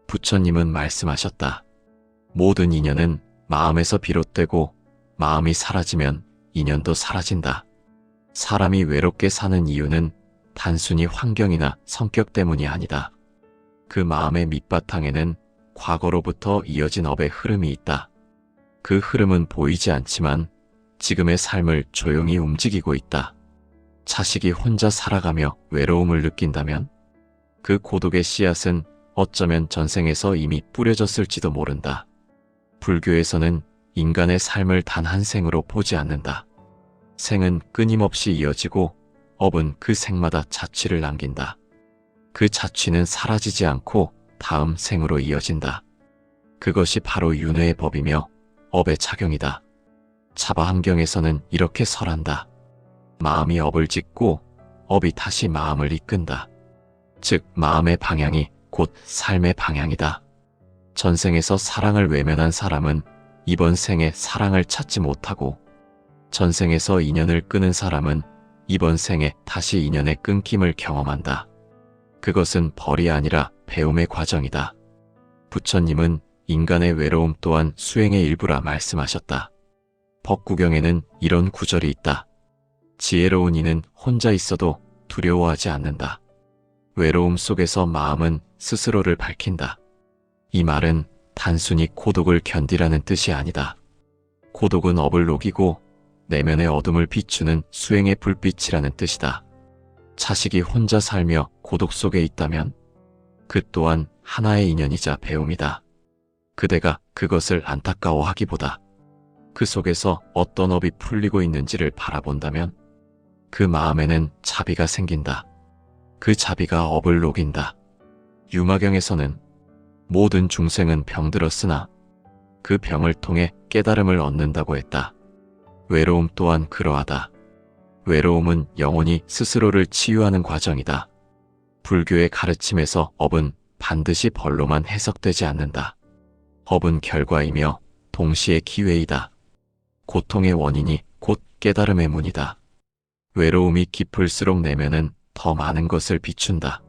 부처님은 말씀하셨다. 모든 인연은 마음에서 비롯되고 마음이 사라지면 인연도 사라진다. 사람이 외롭게 사는 이유는 단순히 환경이나 성격 때문이 아니다. 그 마음의 밑바탕에는 과거로부터 이어진 업의 흐름이 있다. 그 흐름은 보이지 않지만 지금의 삶을 조용히 움직이고 있다. 자식이 혼자 살아가며 외로움을 느낀다면 그 고독의 씨앗은 어쩌면 전생에서 이미 뿌려졌을지도 모른다. 불교에서는 인간의 삶을 단 한 생으로 보지 않는다. 생은 끊임없이 이어지고 업은 그 생마다 자취를 남긴다. 그 자취는 사라지지 않고 다음 생으로 이어진다. 그것이 바로 윤회의 법이며 업의 작용이다. 차바함경에서는 이렇게 설한다. 마음이 업을 짓고 업이 다시 마음을 이끈다. 즉 마음의 방향이 곧 삶의 방향이다. 전생에서 사랑을 외면한 사람은 이번 생에 사랑을 찾지 못하고 전생에서 인연을 끊은 사람은 이번 생에 다시 인연의 끊김을 경험한다. 그것은 벌이 아니라 배움의 과정이다. 부처님은 인간의 외로움 또한 수행의 일부라 말씀하셨다. 법구경에는 이런 구절이 있다. 지혜로운 이는 혼자 있어도 두려워하지 않는다. 외로움 속에서 마음은 스스로를 밝힌다. 이 말은 단순히 고독을 견디라는 뜻이 아니다. 고독은 업을 녹이고 내면의 어둠을 비추는 수행의 불빛이라는 뜻이다. 자식이 혼자 살며 고독 속에 있다면 그 또한 하나의 인연이자 배움이다. 그대가 그것을 안타까워하기보다 그 속에서 어떤 업이 풀리고 있는지를 바라본다면 그 마음에는 자비가 생긴다. 그 자비가 업을 녹인다. 유마경에서는 모든 중생은 병들었으나 그 병을 통해 깨달음을 얻는다고 했다. 외로움 또한 그러하다. 외로움은 영혼이 스스로를 치유하는 과정이다. 불교의 가르침에서 업은 반드시 벌로만 해석되지 않는다. 업은 결과이며 동시에 기회이다. 고통의 원인이 곧 깨달음의 문이다. 외로움이 깊을수록 내면은 더 많은 것을 비춘다.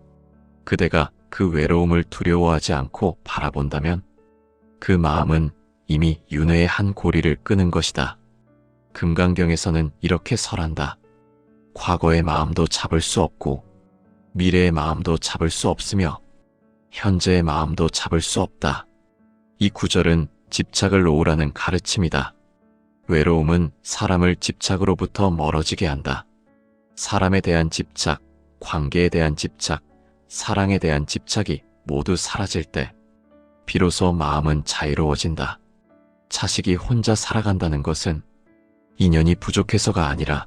그대가 그 외로움을 두려워하지 않고 바라본다면 그 마음은 이미 윤회의 한 고리를 끄는 것이다. 금강경에서는 이렇게 설한다. 과거의 마음도 잡을 수 없고 미래의 마음도 잡을 수 없으며 현재의 마음도 잡을 수 없다. 이 구절은 집착을 놓으라는 가르침이다. 외로움은 사람을 집착으로부터 멀어지게 한다. 사람에 대한 집착, 관계에 대한 집착, 사랑에 대한 집착이 모두 사라질 때 비로소 마음은 자유로워진다. 자식이 혼자 살아간다는 것은 인연이 부족해서가 아니라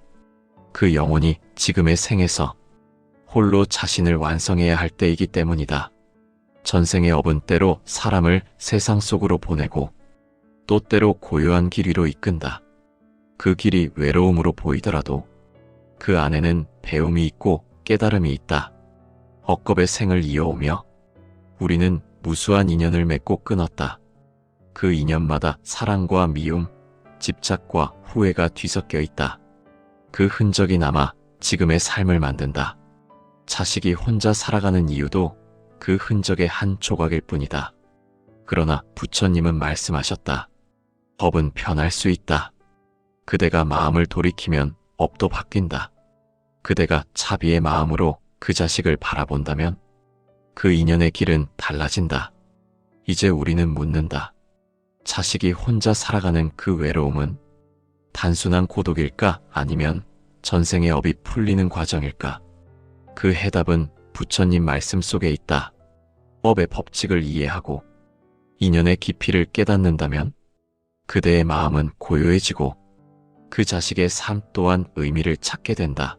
그 영혼이 지금의 생에서 홀로 자신을 완성해야 할 때이기 때문이다. 전생의 업은 때로 사람을 세상 속으로 보내고 또 때로 고요한 길 위로 이끈다. 그 길이 외로움으로 보이더라도 그 안에는 배움이 있고 깨달음이 있다. 억겁의 생을 이어오며 우리는 무수한 인연을 맺고 끊었다. 그 인연마다 사랑과 미움, 집착과 후회가 뒤섞여 있다. 그 흔적이 남아 지금의 삶을 만든다. 자식이 혼자 살아가는 이유도 그 흔적의 한 조각일 뿐이다. 그러나 부처님은 말씀하셨다. 법은 변할 수 있다. 그대가 마음을 돌이키면 업도 바뀐다. 그대가 자비의 마음으로 그 자식을 바라본다면 그 인연의 길은 달라진다. 이제 우리는 묻는다. 자식이 혼자 살아가는 그 외로움은 단순한 고독일까 아니면 전생의 업이 풀리는 과정일까? 그 해답은 부처님 말씀 속에 있다. 법의 법칙을 이해하고 인연의 깊이를 깨닫는다면 그대의 마음은 고요해지고 그 자식의 삶 또한 의미를 찾게 된다.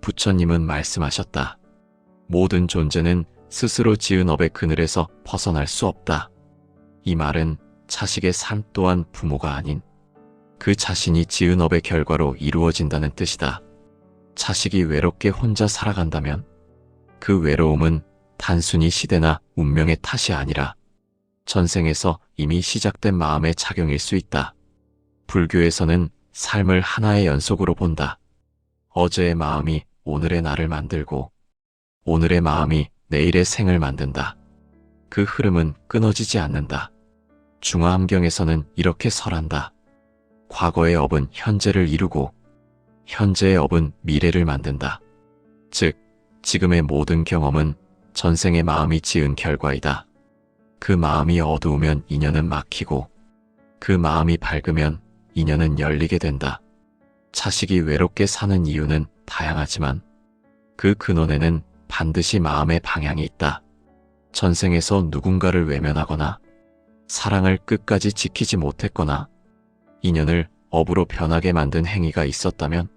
부처님은 말씀하셨다. 모든 존재는 스스로 지은 업의 그늘에서 벗어날 수 없다. 이 말은 자식의 삶 또한 부모가 아닌 그 자신이 지은 업의 결과로 이루어진다는 뜻이다. 자식이 외롭게 혼자 살아간다면 그 외로움은 단순히 시대나 운명의 탓이 아니라 전생에서 이미 시작된 마음의 작용일 수 있다. 불교에서는 삶을 하나의 연속으로 본다. 어제의 마음이 오늘의 나를 만들고 오늘의 마음이 내일의 생을 만든다. 그 흐름은 끊어지지 않는다. 중화함경에서는 이렇게 설한다. 과거의 업은 현재를 이루고 현재의 업은 미래를 만든다. 즉, 지금의 모든 경험은 전생의 마음이 지은 결과이다. 그 마음이 어두우면 인연은 막히고 그 마음이 밝으면 인연은 열리게 된다. 자식이 외롭게 사는 이유는 다양하지만 그 근원에는 반드시 마음의 방향이 있다. 전생에서 누군가를 외면하거나 사랑을 끝까지 지키지 못했거나 인연을 업으로 변하게 만든 행위가 있었다면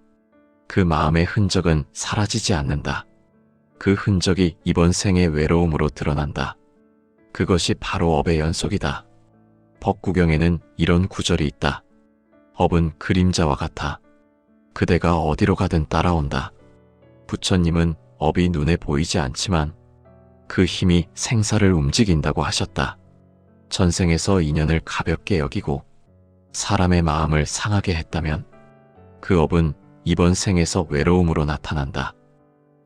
그 마음의 흔적은 사라지지 않는다. 그 흔적이 이번 생의 외로움으로 드러난다. 그것이 바로 업의 연속이다. 법구경에는 이런 구절이 있다. 업은 그림자와 같아. 그대가 어디로 가든 따라온다. 부처님은 업이 눈에 보이지 않지만 그 힘이 생사를 움직인다고 하셨다. 전생에서 인연을 가볍게 여기고 사람의 마음을 상하게 했다면 그 업은 이번 생에서 외로움으로 나타난다.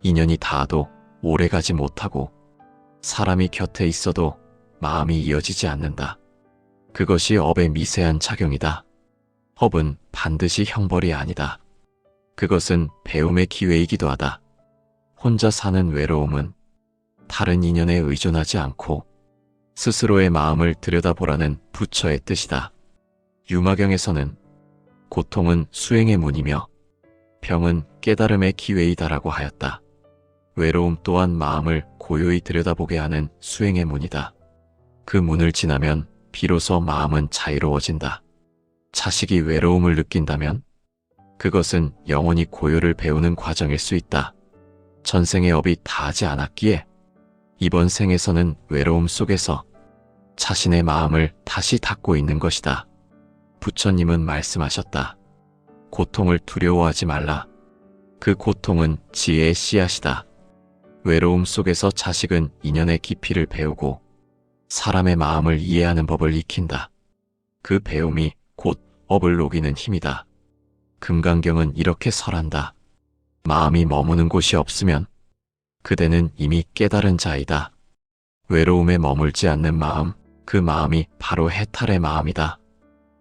인연이 닿아도 오래가지 못하고 사람이 곁에 있어도 마음이 이어지지 않는다. 그것이 업의 미세한 작용이다. 업은 반드시 형벌이 아니다. 그것은 배움의 기회이기도 하다. 혼자 사는 외로움은 다른 인연에 의존하지 않고 스스로의 마음을 들여다보라는 부처의 뜻이다. 유마경에서는 고통은 수행의 문이며 병은 깨달음의 기회이다라고 하였다. 외로움 또한 마음을 고요히 들여다보게 하는 수행의 문이다. 그 문을 지나면 비로소 마음은 자유로워진다. 자식이 외로움을 느낀다면 그것은 영원히 고요를 배우는 과정일 수 있다. 전생의 업이 다하지 않았기에 이번 생에서는 외로움 속에서 자신의 마음을 다시 닫고 있는 것이다. 부처님은 말씀하셨다. 고통을 두려워하지 말라. 그 고통은 지혜의 씨앗이다. 외로움 속에서 자식은 인연의 깊이를 배우고 사람의 마음을 이해하는 법을 익힌다. 그 배움이 곧 업을 녹이는 힘이다. 금강경은 이렇게 설한다. 마음이 머무는 곳이 없으면 그대는 이미 깨달은 자이다. 외로움에 머물지 않는 마음, 그 마음이 바로 해탈의 마음이다.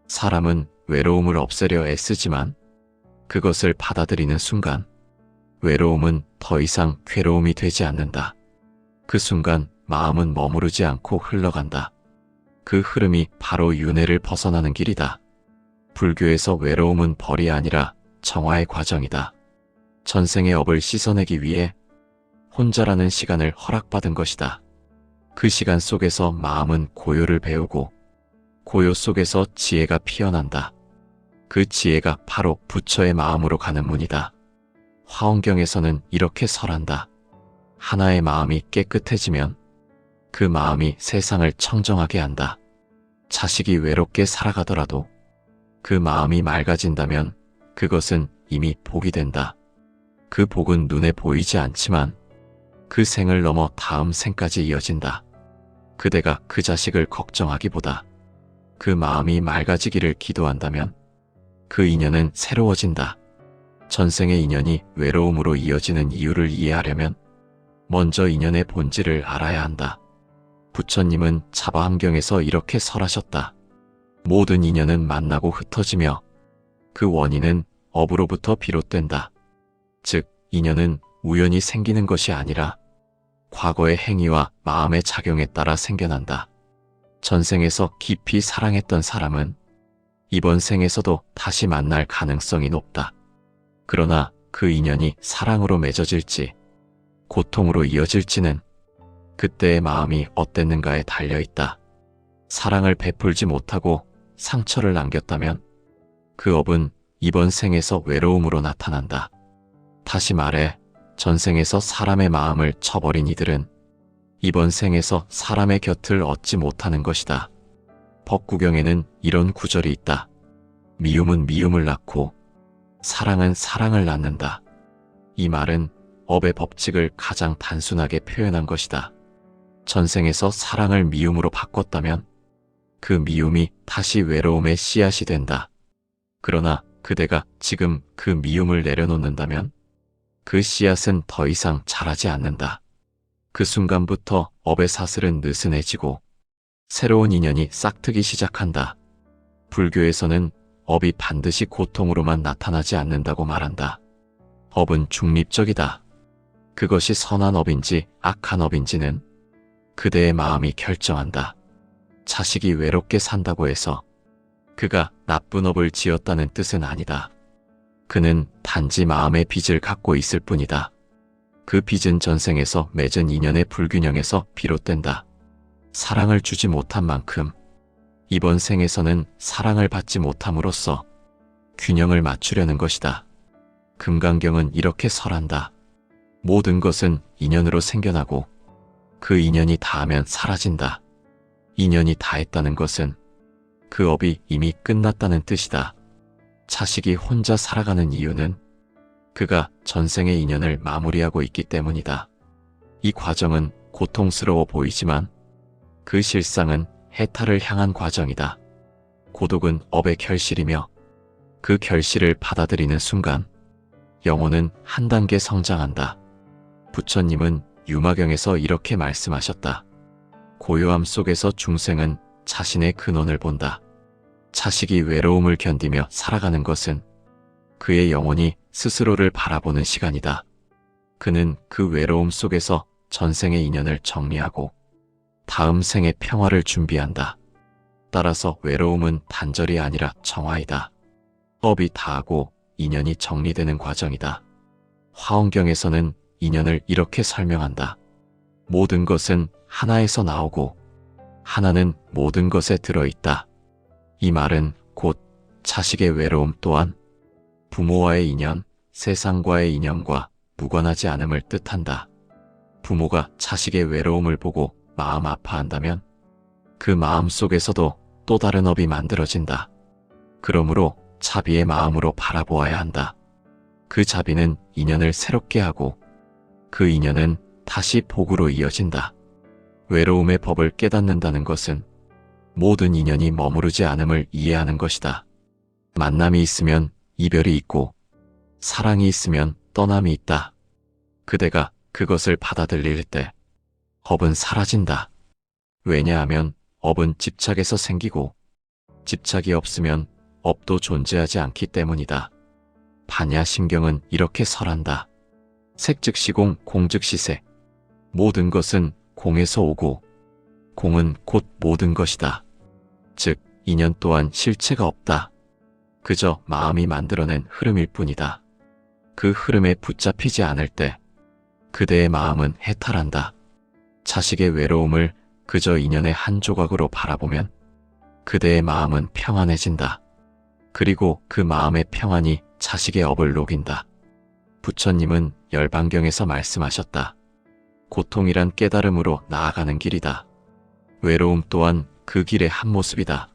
사람은 외로움을 없애려 애쓰지만 그것을 받아들이는 순간 외로움은 더 이상 괴로움이 되지 않는다. 그 순간 마음은 머무르지 않고 흘러간다. 그 흐름이 바로 윤회를 벗어나는 길이다. 불교에서 외로움은 벌이 아니라 정화의 과정이다. 전생의 업을 씻어내기 위해 혼자라는 시간을 허락받은 것이다. 그 시간 속에서 마음은 고요를 배우고 고요 속에서 지혜가 피어난다. 그 지혜가 바로 부처의 마음으로 가는 문이다. 화엄경에서는 이렇게 설한다. 하나의 마음이 깨끗해지면 그 마음이 세상을 청정하게 한다. 자식이 외롭게 살아가더라도 그 마음이 맑아진다면 그것은 이미 복이 된다. 그 복은 눈에 보이지 않지만 그 생을 넘어 다음 생까지 이어진다. 그대가 그 자식을 걱정하기보다 그 마음이 맑아지기를 기도한다면 그 인연은 새로워진다. 전생의 인연이 외로움으로 이어지는 이유를 이해하려면 먼저 인연의 본질을 알아야 한다. 부처님은 자바함경에서 이렇게 설하셨다. 모든 인연은 만나고 흩어지며 그 원인은 업으로부터 비롯된다. 즉, 인연은 우연히 생기는 것이 아니라 과거의 행위와 마음의 작용에 따라 생겨난다. 전생에서 깊이 사랑했던 사람은 이번 생에서도 다시 만날 가능성이 높다. 그러나 그 인연이 사랑으로 맺어질지 고통으로 이어질지는 그때의 마음이 어땠는가에 달려있다. 사랑을 베풀지 못하고 상처를 남겼다면 그 업은 이번 생에서 외로움으로 나타난다. 다시 말해 전생에서 사람의 마음을 쳐버린 이들은 이번 생에서 사람의 곁을 얻지 못하는 것이다. 법구경에는 이런 구절이 있다. 미움은 미움을 낳고 사랑은 사랑을 낳는다. 이 말은 업의 법칙을 가장 단순하게 표현한 것이다. 전생에서 사랑을 미움으로 바꿨다면 그 미움이 다시 외로움의 씨앗이 된다. 그러나 그대가 지금 그 미움을 내려놓는다면 그 씨앗은 더 이상 자라지 않는다. 그 순간부터 업의 사슬은 느슨해지고 새로운 인연이 싹트기 시작한다. 불교에서는 업이 반드시 고통으로만 나타나지 않는다고 말한다. 업은 중립적이다. 그것이 선한 업인지 악한 업인지는 그대의 마음이 결정한다. 자식이 외롭게 산다고 해서 그가 나쁜 업을 지었다는 뜻은 아니다. 그는 단지 마음의 빚을 갖고 있을 뿐이다. 그 빚은 전생에서 맺은 인연의 불균형에서 비롯된다. 사랑을 주지 못한 만큼 이번 생에서는 사랑을 받지 못함으로써 균형을 맞추려는 것이다. 금강경은 이렇게 설한다. 모든 것은 인연으로 생겨나고 그 인연이 닿으면 사라진다. 인연이 닿았다는 것은 그 업이 이미 끝났다는 뜻이다. 자식이 혼자 살아가는 이유는 그가 전생의 인연을 마무리하고 있기 때문이다. 이 과정은 고통스러워 보이지만 그 실상은 해탈을 향한 과정이다. 고독은 업의 결실이며 그 결실을 받아들이는 순간 영혼은 한 단계 성장한다. 부처님은 유마경에서 이렇게 말씀하셨다. 고요함 속에서 중생은 자신의 근원을 본다. 자식이 외로움을 견디며 살아가는 것은 그의 영혼이 스스로를 바라보는 시간이다. 그는 그 외로움 속에서 전생의 인연을 정리하고 다음 생의 평화를 준비한다. 따라서 외로움은 단절이 아니라 정화이다. 업이 다하고 인연이 정리되는 과정이다. 화엄경에서는 인연을 이렇게 설명한다. 모든 것은 하나에서 나오고 하나는 모든 것에 들어있다. 이 말은 곧 자식의 외로움 또한 부모와의 인연, 세상과의 인연과 무관하지 않음을 뜻한다. 부모가 자식의 외로움을 보고 마음 아파한다면 그 마음 속에서도 또 다른 업이 만들어진다. 그러므로 자비의 마음으로 바라보아야 한다. 그 자비는 인연을 새롭게 하고 그 인연은 다시 복으로 이어진다. 외로움의 법을 깨닫는다는 것은 모든 인연이 머무르지 않음을 이해하는 것이다. 만남이 있으면 이별이 있고 사랑이 있으면 떠남이 있다. 그대가 그것을 받아들일 때 업은 사라진다. 왜냐하면 업은 집착에서 생기고 집착이 없으면 업도 존재하지 않기 때문이다. 반야심경은 이렇게 설한다. 색즉시공, 공즉시색. 모든 것은 공에서 오고 공은 곧 모든 것이다. 즉 인연 또한 실체가 없다. 그저 마음이 만들어낸 흐름일 뿐이다. 그 흐름에 붙잡히지 않을 때 그대의 마음은 해탈한다. 자식의 외로움을 그저 인연의 한 조각으로 바라보면 그대의 마음은 평안해진다. 그리고 그 마음의 평안이 자식의 업을 녹인다. 부처님은 열반경에서 말씀하셨다. 고통이란 깨달음으로 나아가는 길이다. 외로움 또한 그 길의 한 모습이다.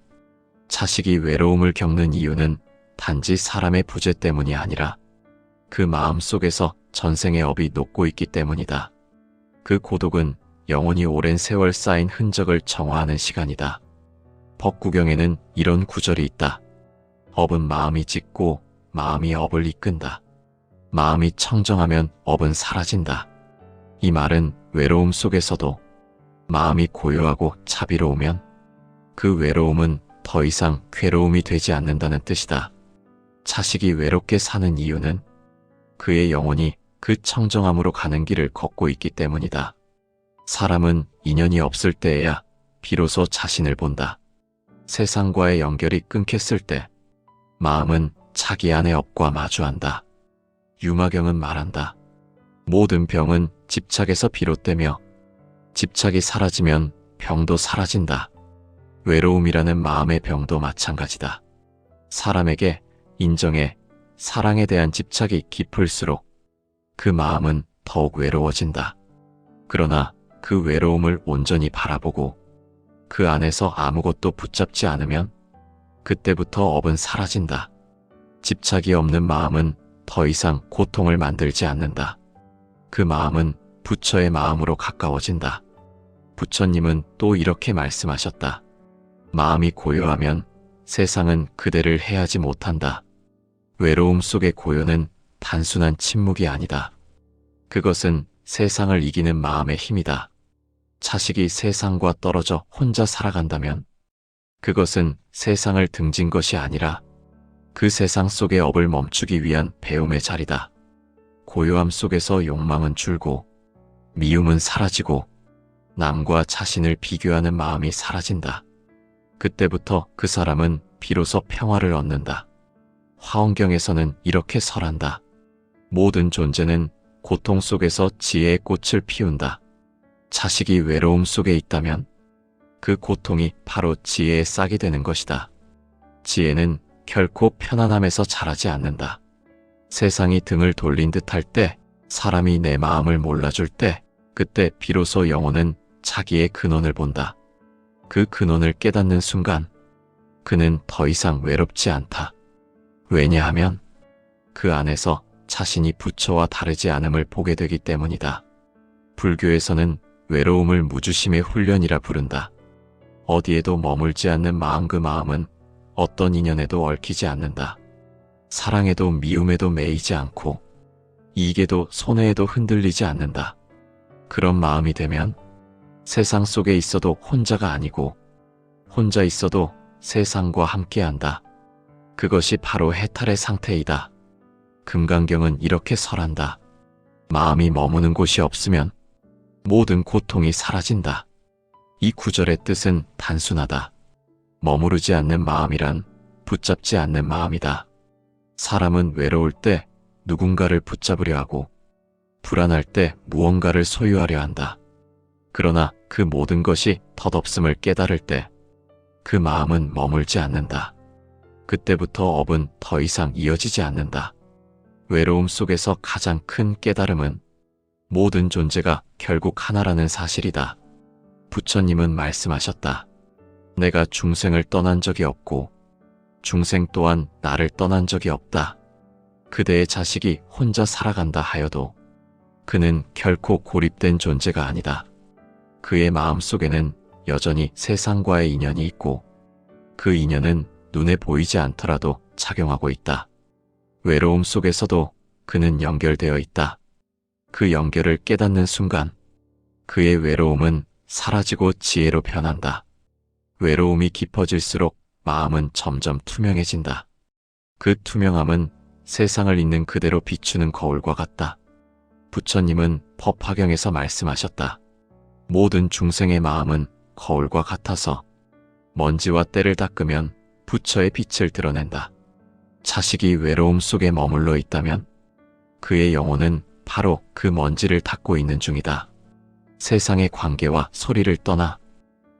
자식이 외로움을 겪는 이유는 단지 사람의 부재 때문이 아니라 그 마음 속에서 전생의 업이 녹고 있기 때문이다. 그 고독은 영원히 오랜 세월 쌓인 흔적을 정화하는 시간이다. 법구경에는 이런 구절이 있다. 업은 마음이 짓고 마음이 업을 이끈다. 마음이 청정하면 업은 사라진다. 이 말은 외로움 속에서도 마음이 고요하고 자비로우면 그 외로움은 더 이상 괴로움이 되지 않는다는 뜻이다. 자식이 외롭게 사는 이유는 그의 영혼이 그 청정함으로 가는 길을 걷고 있기 때문이다. 사람은 인연이 없을 때에야 비로소 자신을 본다. 세상과의 연결이 끊겼을 때 마음은 자기 안의 업과 마주한다. 유마경은 말한다. 모든 병은 집착에서 비롯되며 집착이 사라지면 병도 사라진다. 외로움이라는 마음의 병도 마찬가지다. 사람에게 인정에 사랑에 대한 집착이 깊을수록 그 마음은 더욱 외로워진다. 그러나 그 외로움을 온전히 바라보고 그 안에서 아무것도 붙잡지 않으면 그때부터 업은 사라진다. 집착이 없는 마음은 더 이상 고통을 만들지 않는다. 그 마음은 부처의 마음으로 가까워진다. 부처님은 또 이렇게 말씀하셨다. 마음이 고요하면 세상은 그대를 해하지 못한다. 외로움 속의 고요는 단순한 침묵이 아니다. 그것은 세상을 이기는 마음의 힘이다. 자식이 세상과 떨어져 혼자 살아간다면 그것은 세상을 등진 것이 아니라 그 세상 속의 업을 멈추기 위한 배움의 자리다. 고요함 속에서 욕망은 줄고 미움은 사라지고 남과 자신을 비교하는 마음이 사라진다. 그때부터 그 사람은 비로소 평화를 얻는다. 화엄경에서는 이렇게 설한다. 모든 존재는 고통 속에서 지혜의 꽃을 피운다. 자식이 외로움 속에 있다면 그 고통이 바로 지혜의 싹이 되는 것이다. 지혜는 결코 편안함에서 자라지 않는다. 세상이 등을 돌린 듯할 때, 사람이 내 마음을 몰라줄 때, 그때 비로소 영혼은 자기의 근원을 본다. 그 근원을 깨닫는 순간 그는 더 이상 외롭지 않다. 왜냐하면 그 안에서 자신이 부처와 다르지 않음을 보게 되기 때문이다. 불교에서는 외로움을 무주심의 훈련이라 부른다. 어디에도 머물지 않는 마음, 그 마음은 어떤 인연에도 얽히지 않는다. 사랑에도 미움에도 매이지 않고 이익에도 손해에도 흔들리지 않는다. 그런 마음이 되면 세상 속에 있어도 혼자가 아니고 혼자 있어도 세상과 함께한다. 그것이 바로 해탈의 상태이다. 금강경은 이렇게 설한다. 마음이 머무는 곳이 없으면 모든 고통이 사라진다. 이 구절의 뜻은 단순하다. 머무르지 않는 마음이란 붙잡지 않는 마음이다. 사람은 외로울 때 누군가를 붙잡으려 하고 불안할 때 무언가를 소유하려 한다. 그러나 그 모든 것이 덧없음을 깨달을 때 그 마음은 머물지 않는다. 그때부터 업은 더 이상 이어지지 않는다. 외로움 속에서 가장 큰 깨달음은 모든 존재가 결국 하나라는 사실이다. 부처님은 말씀하셨다. 내가 중생을 떠난 적이 없고 중생 또한 나를 떠난 적이 없다. 그대의 자식이 혼자 살아간다 하여도 그는 결코 고립된 존재가 아니다. 그의 마음 속에는 여전히 세상과의 인연이 있고 그 인연은 눈에 보이지 않더라도 작용하고 있다. 외로움 속에서도 그는 연결되어 있다. 그 연결을 깨닫는 순간 그의 외로움은 사라지고 지혜로 변한다. 외로움이 깊어질수록 마음은 점점 투명해진다. 그 투명함은 세상을 있는 그대로 비추는 거울과 같다. 부처님은 법화경에서 말씀하셨다. 모든 중생의 마음은 거울과 같아서 먼지와 때를 닦으면 부처의 빛을 드러낸다. 자식이 외로움 속에 머물러 있다면 그의 영혼은 바로 그 먼지를 닦고 있는 중이다. 세상의 관계와 소리를 떠나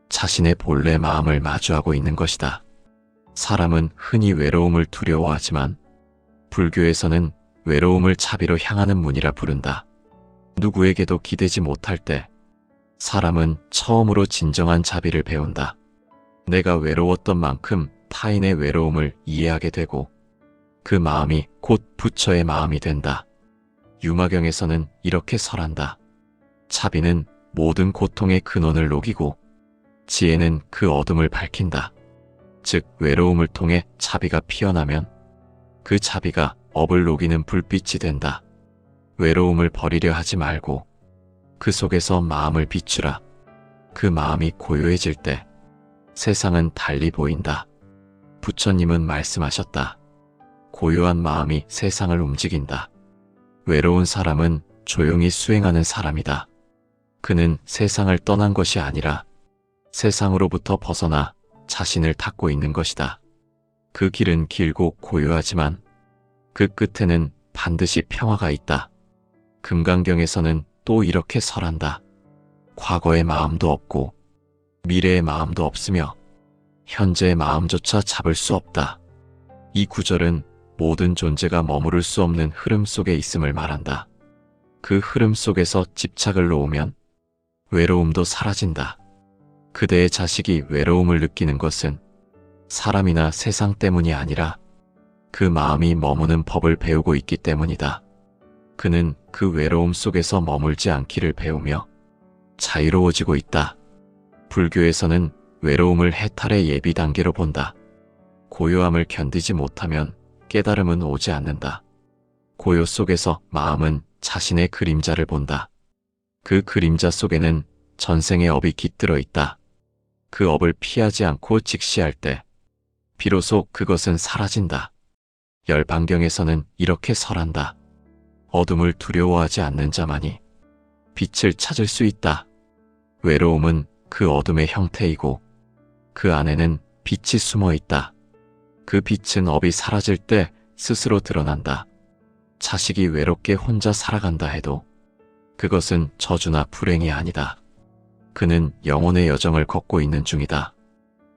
자신의 본래 마음을 마주하고 있는 것이다. 사람은 흔히 외로움을 두려워하지만 불교에서는 외로움을 자비로 향하는 문이라 부른다. 누구에게도 기대지 못할 때 사람은 처음으로 진정한 자비를 배운다. 내가 외로웠던 만큼 타인의 외로움을 이해하게 되고 그 마음이 곧 부처의 마음이 된다. 유마경에서는 이렇게 설한다. 자비는 모든 고통의 근원을 녹이고 지혜는 그 어둠을 밝힌다. 즉 외로움을 통해 자비가 피어나면 그 자비가 업을 녹이는 불빛이 된다. 외로움을 버리려 하지 말고 그 속에서 마음을 비추라. 그 마음이 고요해질 때 세상은 달리 보인다. 부처님은 말씀하셨다. 고요한 마음이 세상을 움직인다. 외로운 사람은 조용히 수행하는 사람이다. 그는 세상을 떠난 것이 아니라 세상으로부터 벗어나 자신을 닦고 있는 것이다. 그 길은 길고 고요하지만 그 끝에는 반드시 평화가 있다. 금강경에서는 또 이렇게 설한다. 과거의 마음도 없고 미래의 마음도 없으며 현재의 마음조차 잡을 수 없다. 이 구절은 모든 존재가 머무를 수 없는 흐름 속에 있음을 말한다. 그 흐름 속에서 집착을 놓으면 외로움도 사라진다. 그대의 자식이 외로움을 느끼는 것은 사람이나 세상 때문이 아니라 그 마음이 머무는 법을 배우고 있기 때문이다. 그는 그 외로움 속에서 머물지 않기를 배우며 자유로워지고 있다. 불교에서는 외로움을 해탈의 예비 단계로 본다. 고요함을 견디지 못하면 깨달음은 오지 않는다. 고요 속에서 마음은 자신의 그림자를 본다. 그 그림자 속에는 전생의 업이 깃들어 있다. 그 업을 피하지 않고 직시할 때 비로소 그것은 사라진다. 열반경에서는 이렇게 설한다. 어둠을 두려워하지 않는 자만이 빛을 찾을 수 있다. 외로움은 그 어둠의 형태이고 그 안에는 빛이 숨어 있다. 그 빛은 업이 사라질 때 스스로 드러난다. 자식이 외롭게 혼자 살아간다 해도 그것은 저주나 불행이 아니다. 그는 영혼의 여정을 걷고 있는 중이다.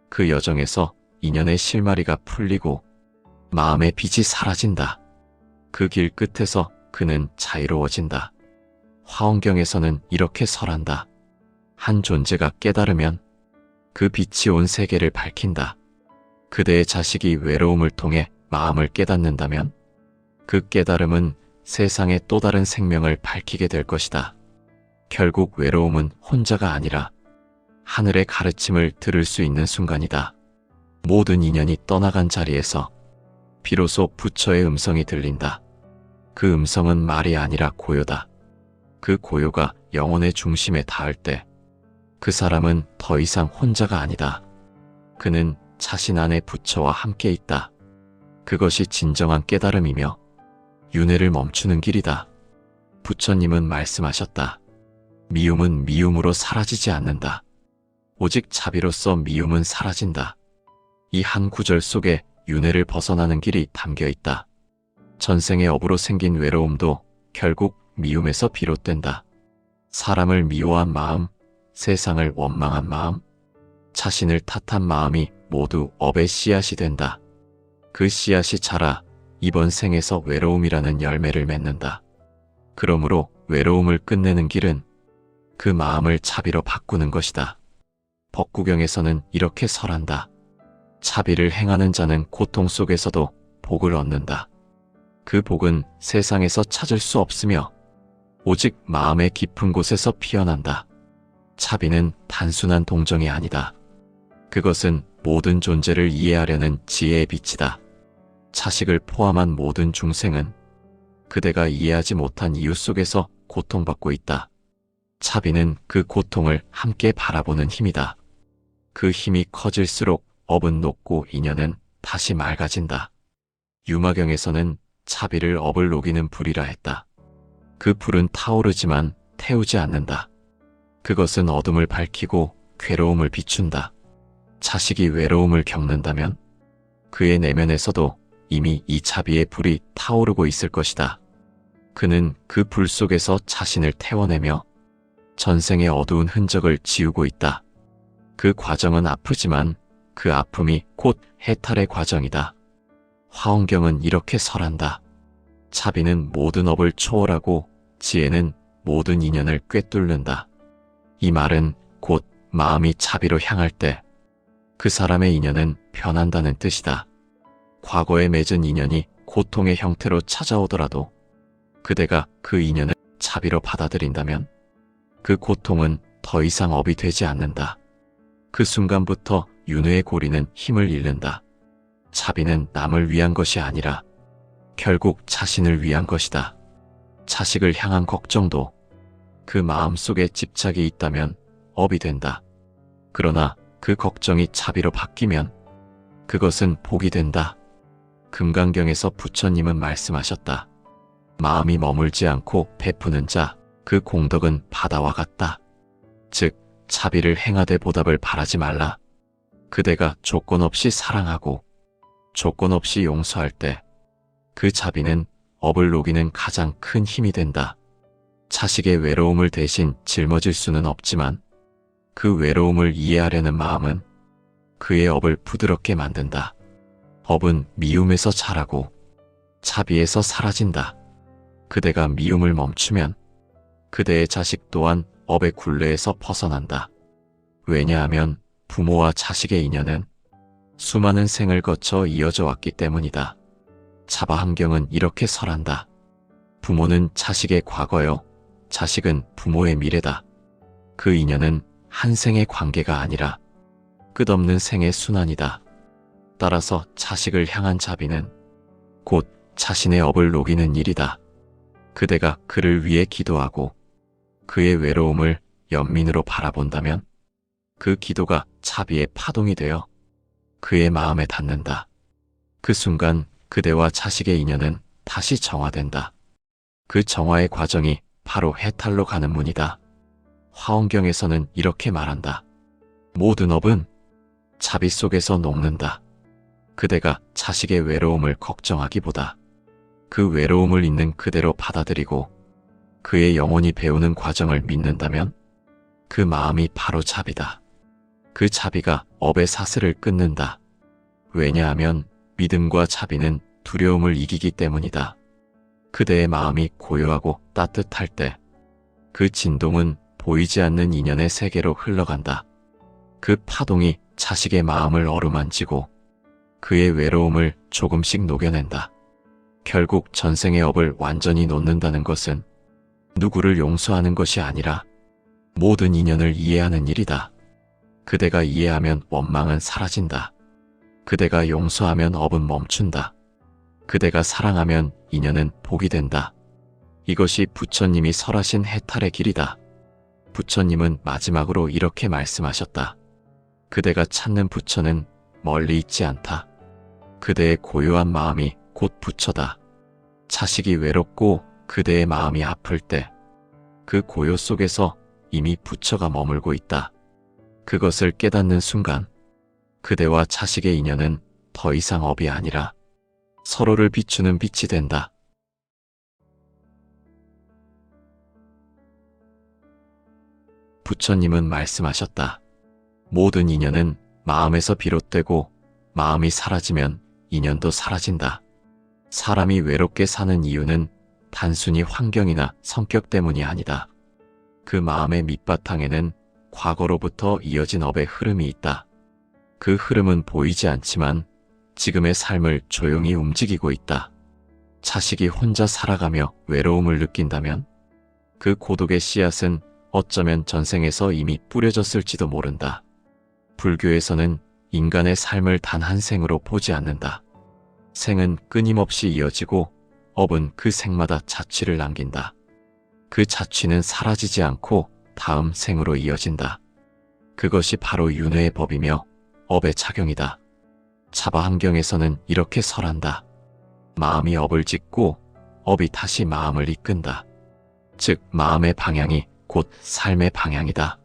그 여정에서 인연의 실마리가 풀리고 마음의 빛이 사라진다. 그 길 끝에서 그는 자유로워진다. 화엄경에서는 이렇게 설한다. 한 존재가 깨달으면 그 빛이 온 세계를 밝힌다. 그대의 자식이 외로움을 통해 마음을 깨닫는다면 그 깨달음은 세상의 또 다른 생명을 밝히게 될 것이다. 결국 외로움은 혼자가 아니라 하늘의 가르침을 들을 수 있는 순간이다. 모든 인연이 떠나간 자리에서 비로소 부처의 음성이 들린다. 그 음성은 말이 아니라 고요다. 그 고요가 영혼의 중심에 닿을 때 그 사람은 더 이상 혼자가 아니다. 그는 자신 안에 부처와 함께 있다. 그것이 진정한 깨달음이며 윤회를 멈추는 길이다. 부처님은 말씀하셨다. 미움은 미움으로 사라지지 않는다. 오직 자비로서 미움은 사라진다. 이 한 구절 속에 윤회를 벗어나는 길이 담겨 있다. 전생의 업으로 생긴 외로움도 결국 미움에서 비롯된다. 사람을 미워한 마음, 세상을 원망한 마음, 자신을 탓한 마음이 모두 업의 씨앗이 된다. 그 씨앗이 자라 이번 생에서 외로움이라는 열매를 맺는다. 그러므로 외로움을 끝내는 길은 그 마음을 자비로 바꾸는 것이다. 법구경에서는 이렇게 설한다. 자비를 행하는 자는 고통 속에서도 복을 얻는다. 그 복은 세상에서 찾을 수 없으며 오직 마음의 깊은 곳에서 피어난다. 자비는 단순한 동정이 아니다. 그것은 모든 존재를 이해하려는 지혜의 빛이다. 자식을 포함한 모든 중생은 그대가 이해하지 못한 이유 속에서 고통받고 있다. 자비는 그 고통을 함께 바라보는 힘이다. 그 힘이 커질수록 업은 녹고 인연은 다시 맑아진다. 유마경에서는 자비를 업을 녹이는 불이라 했다. 그 불은 타오르지만 태우지 않는다. 그것은 어둠을 밝히고 괴로움을 비춘다. 자식이 외로움을 겪는다면 그의 내면에서도 이미 이 자비의 불이 타오르고 있을 것이다. 그는 그 불 속에서 자신을 태워내며 전생의 어두운 흔적을 지우고 있다. 그 과정은 아프지만 그 아픔이 곧 해탈의 과정이다. 화엄경은 이렇게 설한다. 자비는 모든 업을 초월하고 지혜는 모든 인연을 꿰뚫는다. 이 말은 곧 마음이 자비로 향할 때 그 사람의 인연은 변한다는 뜻이다. 과거에 맺은 인연이 고통의 형태로 찾아오더라도 그대가 그 인연을 자비로 받아들인다면 그 고통은 더 이상 업이 되지 않는다. 그 순간부터 윤회의 고리는 힘을 잃는다. 자비는 남을 위한 것이 아니라 결국 자신을 위한 것이다. 자식을 향한 걱정도 그 마음속에 집착이 있다면 업이 된다. 그러나 그 걱정이 자비로 바뀌면 그것은 복이 된다. 금강경에서 부처님은 말씀하셨다. 마음이 머물지 않고 베푸는 자, 그 공덕은 바다와 같다. 즉, 자비를 행하되 보답을 바라지 말라. 그대가 조건 없이 사랑하고 조건 없이 용서할 때 그 자비는 업을 녹이는 가장 큰 힘이 된다. 자식의 외로움을 대신 짊어질 수는 없지만 그 외로움을 이해하려는 마음은 그의 업을 부드럽게 만든다. 업은 미움에서 자라고 자비에서 사라진다. 그대가 미움을 멈추면 그대의 자식 또한 업의 굴레에서 벗어난다. 왜냐하면 부모와 자식의 인연은 수많은 생을 거쳐 이어져 왔기 때문이다. 자바함경은 이렇게 설한다. 부모는 자식의 과거요, 자식은 부모의 미래다. 그 인연은 한 생의 관계가 아니라 끝없는 생의 순환이다. 따라서 자식을 향한 자비는 곧 자신의 업을 녹이는 일이다. 그대가 그를 위해 기도하고 그의 외로움을 연민으로 바라본다면 그 기도가 차비의 파동이 되어 그의 마음에 닿는다. 그 순간 그대와 자식의 인연은 다시 정화된다. 그 정화의 과정이 바로 해탈로 가는 문이다. 화엄경에서는 이렇게 말한다. 모든 업은 자비 속에서 녹는다. 그대가 자식의 외로움을 걱정하기보다 그 외로움을 있는 그대로 받아들이고 그의 영혼이 배우는 과정을 믿는다면 그 마음이 바로 자비다. 그 자비가 업의 사슬을 끊는다. 왜냐하면 믿음과 자비는 두려움을 이기기 때문이다. 그대의 마음이 고요하고 따뜻할 때 그 진동은 보이지 않는 인연의 세계로 흘러간다. 그 파동이 자식의 마음을 어루만지고 그의 외로움을 조금씩 녹여낸다. 결국 전생의 업을 완전히 놓는다는 것은 누구를 용서하는 것이 아니라 모든 인연을 이해하는 일이다. 그대가 이해하면 원망은 사라진다. 그대가 용서하면 업은 멈춘다. 그대가 사랑하면 인연은 복이 된다. 이것이 부처님이 설하신 해탈의 길이다. 부처님은 마지막으로 이렇게 말씀하셨다. 그대가 찾는 부처는 멀리 있지 않다. 그대의 고요한 마음이 곧 부처다. 자식이 외롭고 그대의 마음이 아플 때 그 고요 속에서 이미 부처가 머물고 있다. 그것을 깨닫는 순간 그대와 자식의 인연은 더 이상 업이 아니라 서로를 비추는 빛이 된다. 부처님은 말씀하셨다. 모든 인연은 마음에서 비롯되고 마음이 사라지면 인연도 사라진다. 사람이 외롭게 사는 이유는 단순히 환경이나 성격 때문이 아니다. 그 마음의 밑바탕에는 과거로부터 이어진 업의 흐름이 있다. 그 흐름은 보이지 않지만 지금의 삶을 조용히 움직이고 있다. 자식이 혼자 살아가며 외로움을 느낀다면 그 고독의 씨앗은 어쩌면 전생에서 이미 뿌려졌을지도 모른다. 불교에서는 인간의 삶을 단 한 생으로 보지 않는다. 생은 끊임없이 이어지고 업은 그 생마다 자취를 남긴다. 그 자취는 사라지지 않고 다음 생으로 이어진다. 그것이 바로 윤회의 법이며 업의 작용이다. 자바함경에서는 이렇게 설한다. 마음이 업을 짓고 업이 다시 마음을 이끈다. 즉 마음의 방향이 곧 삶의 방향이다.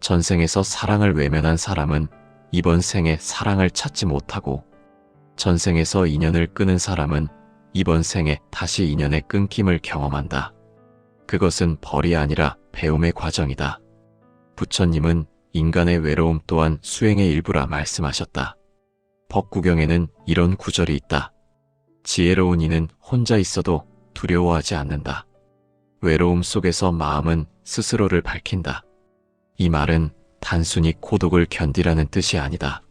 전생에서 사랑을 외면한 사람은 이번 생에 사랑을 찾지 못하고 전생에서 인연을 끊은 사람은 이번 생에 다시 인연의 끊김을 경험한다. 그것은 벌이 아니라 배움의 과정이다. 부처님은 인간의 외로움 또한 수행의 일부라 말씀하셨다. 법구경에는 이런 구절이 있다. 지혜로운 이는 혼자 있어도 두려워하지 않는다. 외로움 속에서 마음은 스스로를 밝힌다. 이 말은 단순히 고독을 견디라는 뜻이 아니다.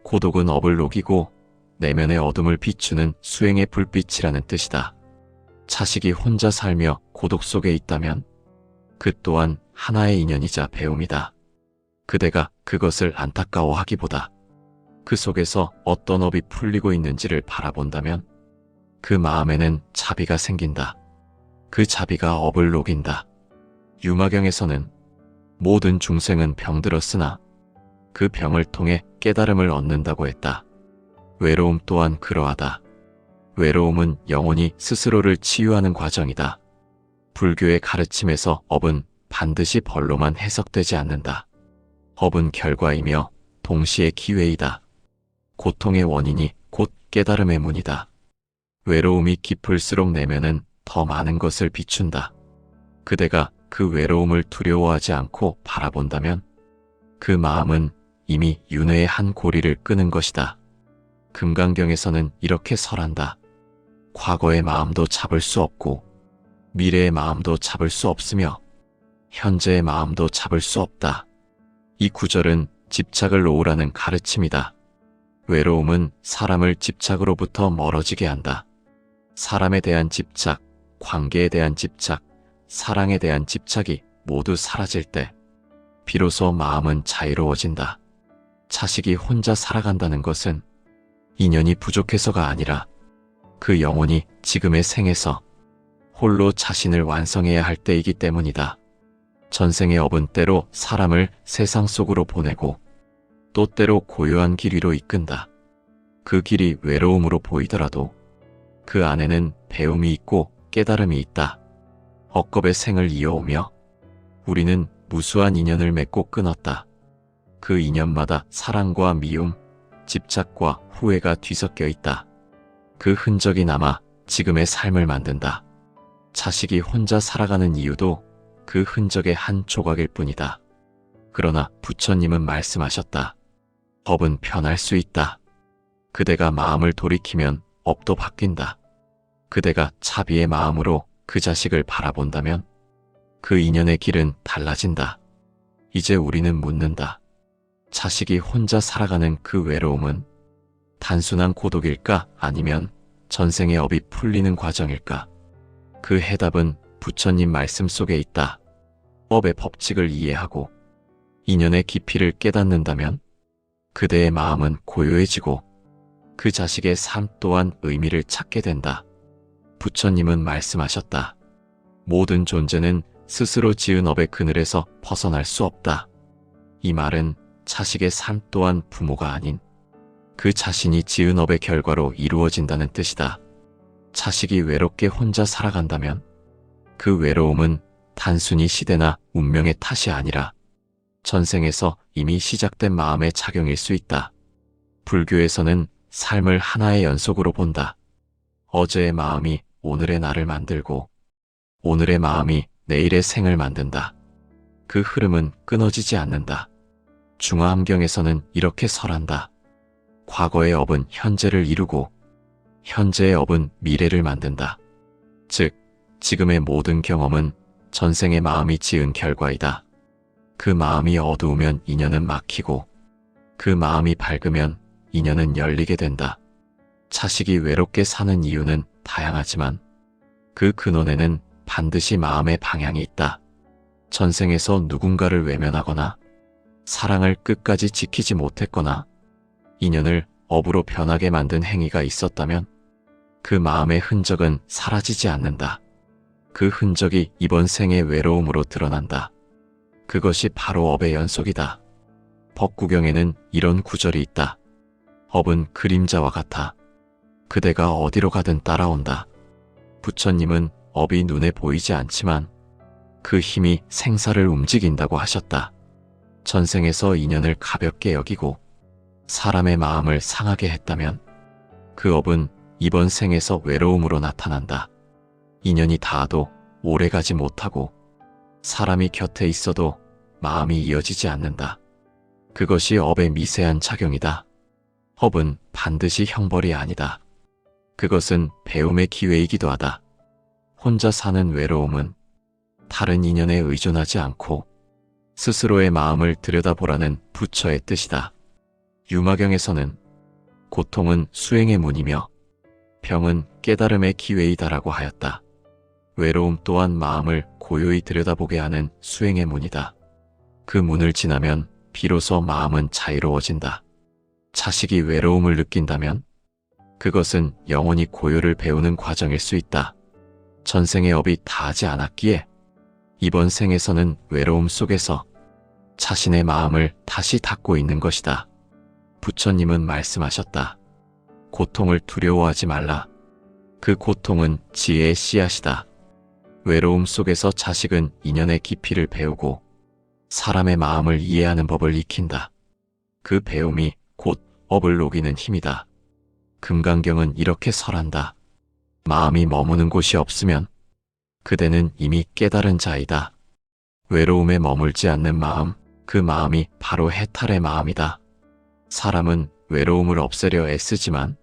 고독은 업을 녹이고 내면의 어둠을 비추는 수행의 불빛이라는 뜻이다. 자식이 혼자 살며 고독 속에 있다면 그 또한 하나의 인연이자 배움이다. 그대가 그것을 안타까워하기보다 그 속에서 어떤 업이 풀리고 있는지를 바라본다면 그 마음에는 자비가 생긴다. 그 자비가 업을 녹인다. 유마경에서는 모든 중생은 병들었으나 그 병을 통해 깨달음을 얻는다고 했다. 외로움 또한 그러하다. 외로움은 영혼이 스스로를 치유하는 과정이다. 불교의 가르침에서 업은 반드시 벌로만 해석되지 않는다. 업은 결과이며 동시에 기회이다. 고통의 원인이 곧 깨달음의 문이다. 외로움이 깊을수록 내면은 더 많은 것을 비춘다. 그대가 그 외로움을 두려워하지 않고 바라본다면 그 마음은 이미 윤회의 한 고리를 끄는 것이다. 금강경에서는 이렇게 설한다. 과거의 마음도 잡을 수 없고 미래의 마음도 잡을 수 없으며 현재의 마음도 잡을 수 없다. 이 구절은 집착을 놓으라는 가르침이다. 외로움은 사람을 집착으로부터 멀어지게 한다. 사람에 대한 집착, 관계에 대한 집착, 사랑에 대한 집착이 모두 사라질 때 비로소 마음은 자유로워진다. 자식이 혼자 살아간다는 것은 인연이 부족해서가 아니라 그 영혼이 지금의 생에서 홀로 자신을 완성해야 할 때이기 때문이다. 전생의 업은 때로 사람을 세상 속으로 보내고 또 때로 고요한 길 위로 이끈다. 그 길이 외로움으로 보이더라도 그 안에는 배움이 있고 깨달음이 있다. 억겁의 생을 이어오며 우리는 무수한 인연을 맺고 끊었다. 그 인연마다 사랑과 미움, 집착과 후회가 뒤섞여 있다. 그 흔적이 남아 지금의 삶을 만든다. 자식이 혼자 살아가는 이유도 그 흔적의 한 조각일 뿐이다. 그러나 부처님은 말씀하셨다. 업은 변할 수 있다. 그대가 마음을 돌이키면 업도 바뀐다. 그대가 차비의 마음으로 그 자식을 바라본다면 그 인연의 길은 달라진다. 이제 우리는 묻는다. 자식이 혼자 살아가는 그 외로움은 단순한 고독일까 아니면 전생의 업이 풀리는 과정일까? 그 해답은 부처님 말씀 속에 있다. 업의 법칙을 이해하고 인연의 깊이를 깨닫는다면 그대의 마음은 고요해지고 그 자식의 삶 또한 의미를 찾게 된다. 부처님은 말씀하셨다. 모든 존재는 스스로 지은 업의 그늘에서 벗어날 수 없다. 이 말은 자식의 삶 또한 부모가 아닌 그 자신이 지은 업의 결과로 이루어진다는 뜻이다. 자식이 외롭게 혼자 살아간다면 그 외로움은 단순히 시대나 운명의 탓이 아니라 전생에서 이미 시작된 마음의 작용일 수 있다. 불교에서는 삶을 하나의 연속으로 본다. 어제의 마음이 오늘의 나를 만들고 오늘의 마음이 내일의 생을 만든다. 그 흐름은 끊어지지 않는다. 중화함경에서는 이렇게 설한다. 과거의 업은 현재를 이루고 현재의 업은 미래를 만든다. 즉, 지금의 모든 경험은 전생의 마음이 지은 결과이다. 그 마음이 어두우면 인연은 막히고 그 마음이 밝으면 인연은 열리게 된다. 자식이 외롭게 사는 이유는 다양하지만 그 근원에는 반드시 마음의 방향이 있다. 전생에서 누군가를 외면하거나 사랑을 끝까지 지키지 못했거나 인연을 업으로 변하게 만든 행위가 있었다면 그 마음의 흔적은 사라지지 않는다. 그 흔적이 이번 생의 외로움으로 드러난다. 그것이 바로 업의 연속이다. 법구경에는 이런 구절이 있다. 업은 그림자와 같아. 그대가 어디로 가든 따라온다. 부처님은 업이 눈에 보이지 않지만 그 힘이 생사를 움직인다고 하셨다. 전생에서 인연을 가볍게 여기고 사람의 마음을 상하게 했다면 그 업은 이번 생에서 외로움으로 나타난다. 인연이 닿아도 오래가지 못하고 사람이 곁에 있어도 마음이 이어지지 않는다. 그것이 업의 미세한 작용이다. 업은 반드시 형벌이 아니다. 그것은 배움의 기회이기도 하다. 혼자 사는 외로움은 다른 인연에 의존하지 않고 스스로의 마음을 들여다보라는 부처의 뜻이다. 유마경에서는 고통은 수행의 문이며 병은 깨달음의 기회이다라고 하였다. 외로움 또한 마음을 고요히 들여다보게 하는 수행의 문이다. 그 문을 지나면 비로소 마음은 자유로워진다. 자식이 외로움을 느낀다면 그것은 영원히 고요를 배우는 과정일 수 있다. 전생의 업이 다하지 않았기에 이번 생에서는 외로움 속에서 자신의 마음을 다시 닫고 있는 것이다. 부처님은 말씀하셨다. 고통을 두려워하지 말라. 그 고통은 지혜의 씨앗이다. 외로움 속에서 자식은 인연의 깊이를 배우고 사람의 마음을 이해하는 법을 익힌다. 그 배움이 곧 업을 녹이는 힘이다. 금강경은 이렇게 설한다. 마음이 머무는 곳이 없으면 그대는 이미 깨달은 자이다. 외로움에 머물지 않는 마음, 그 마음이 바로 해탈의 마음이다. 사람은 외로움을 없애려 애쓰지만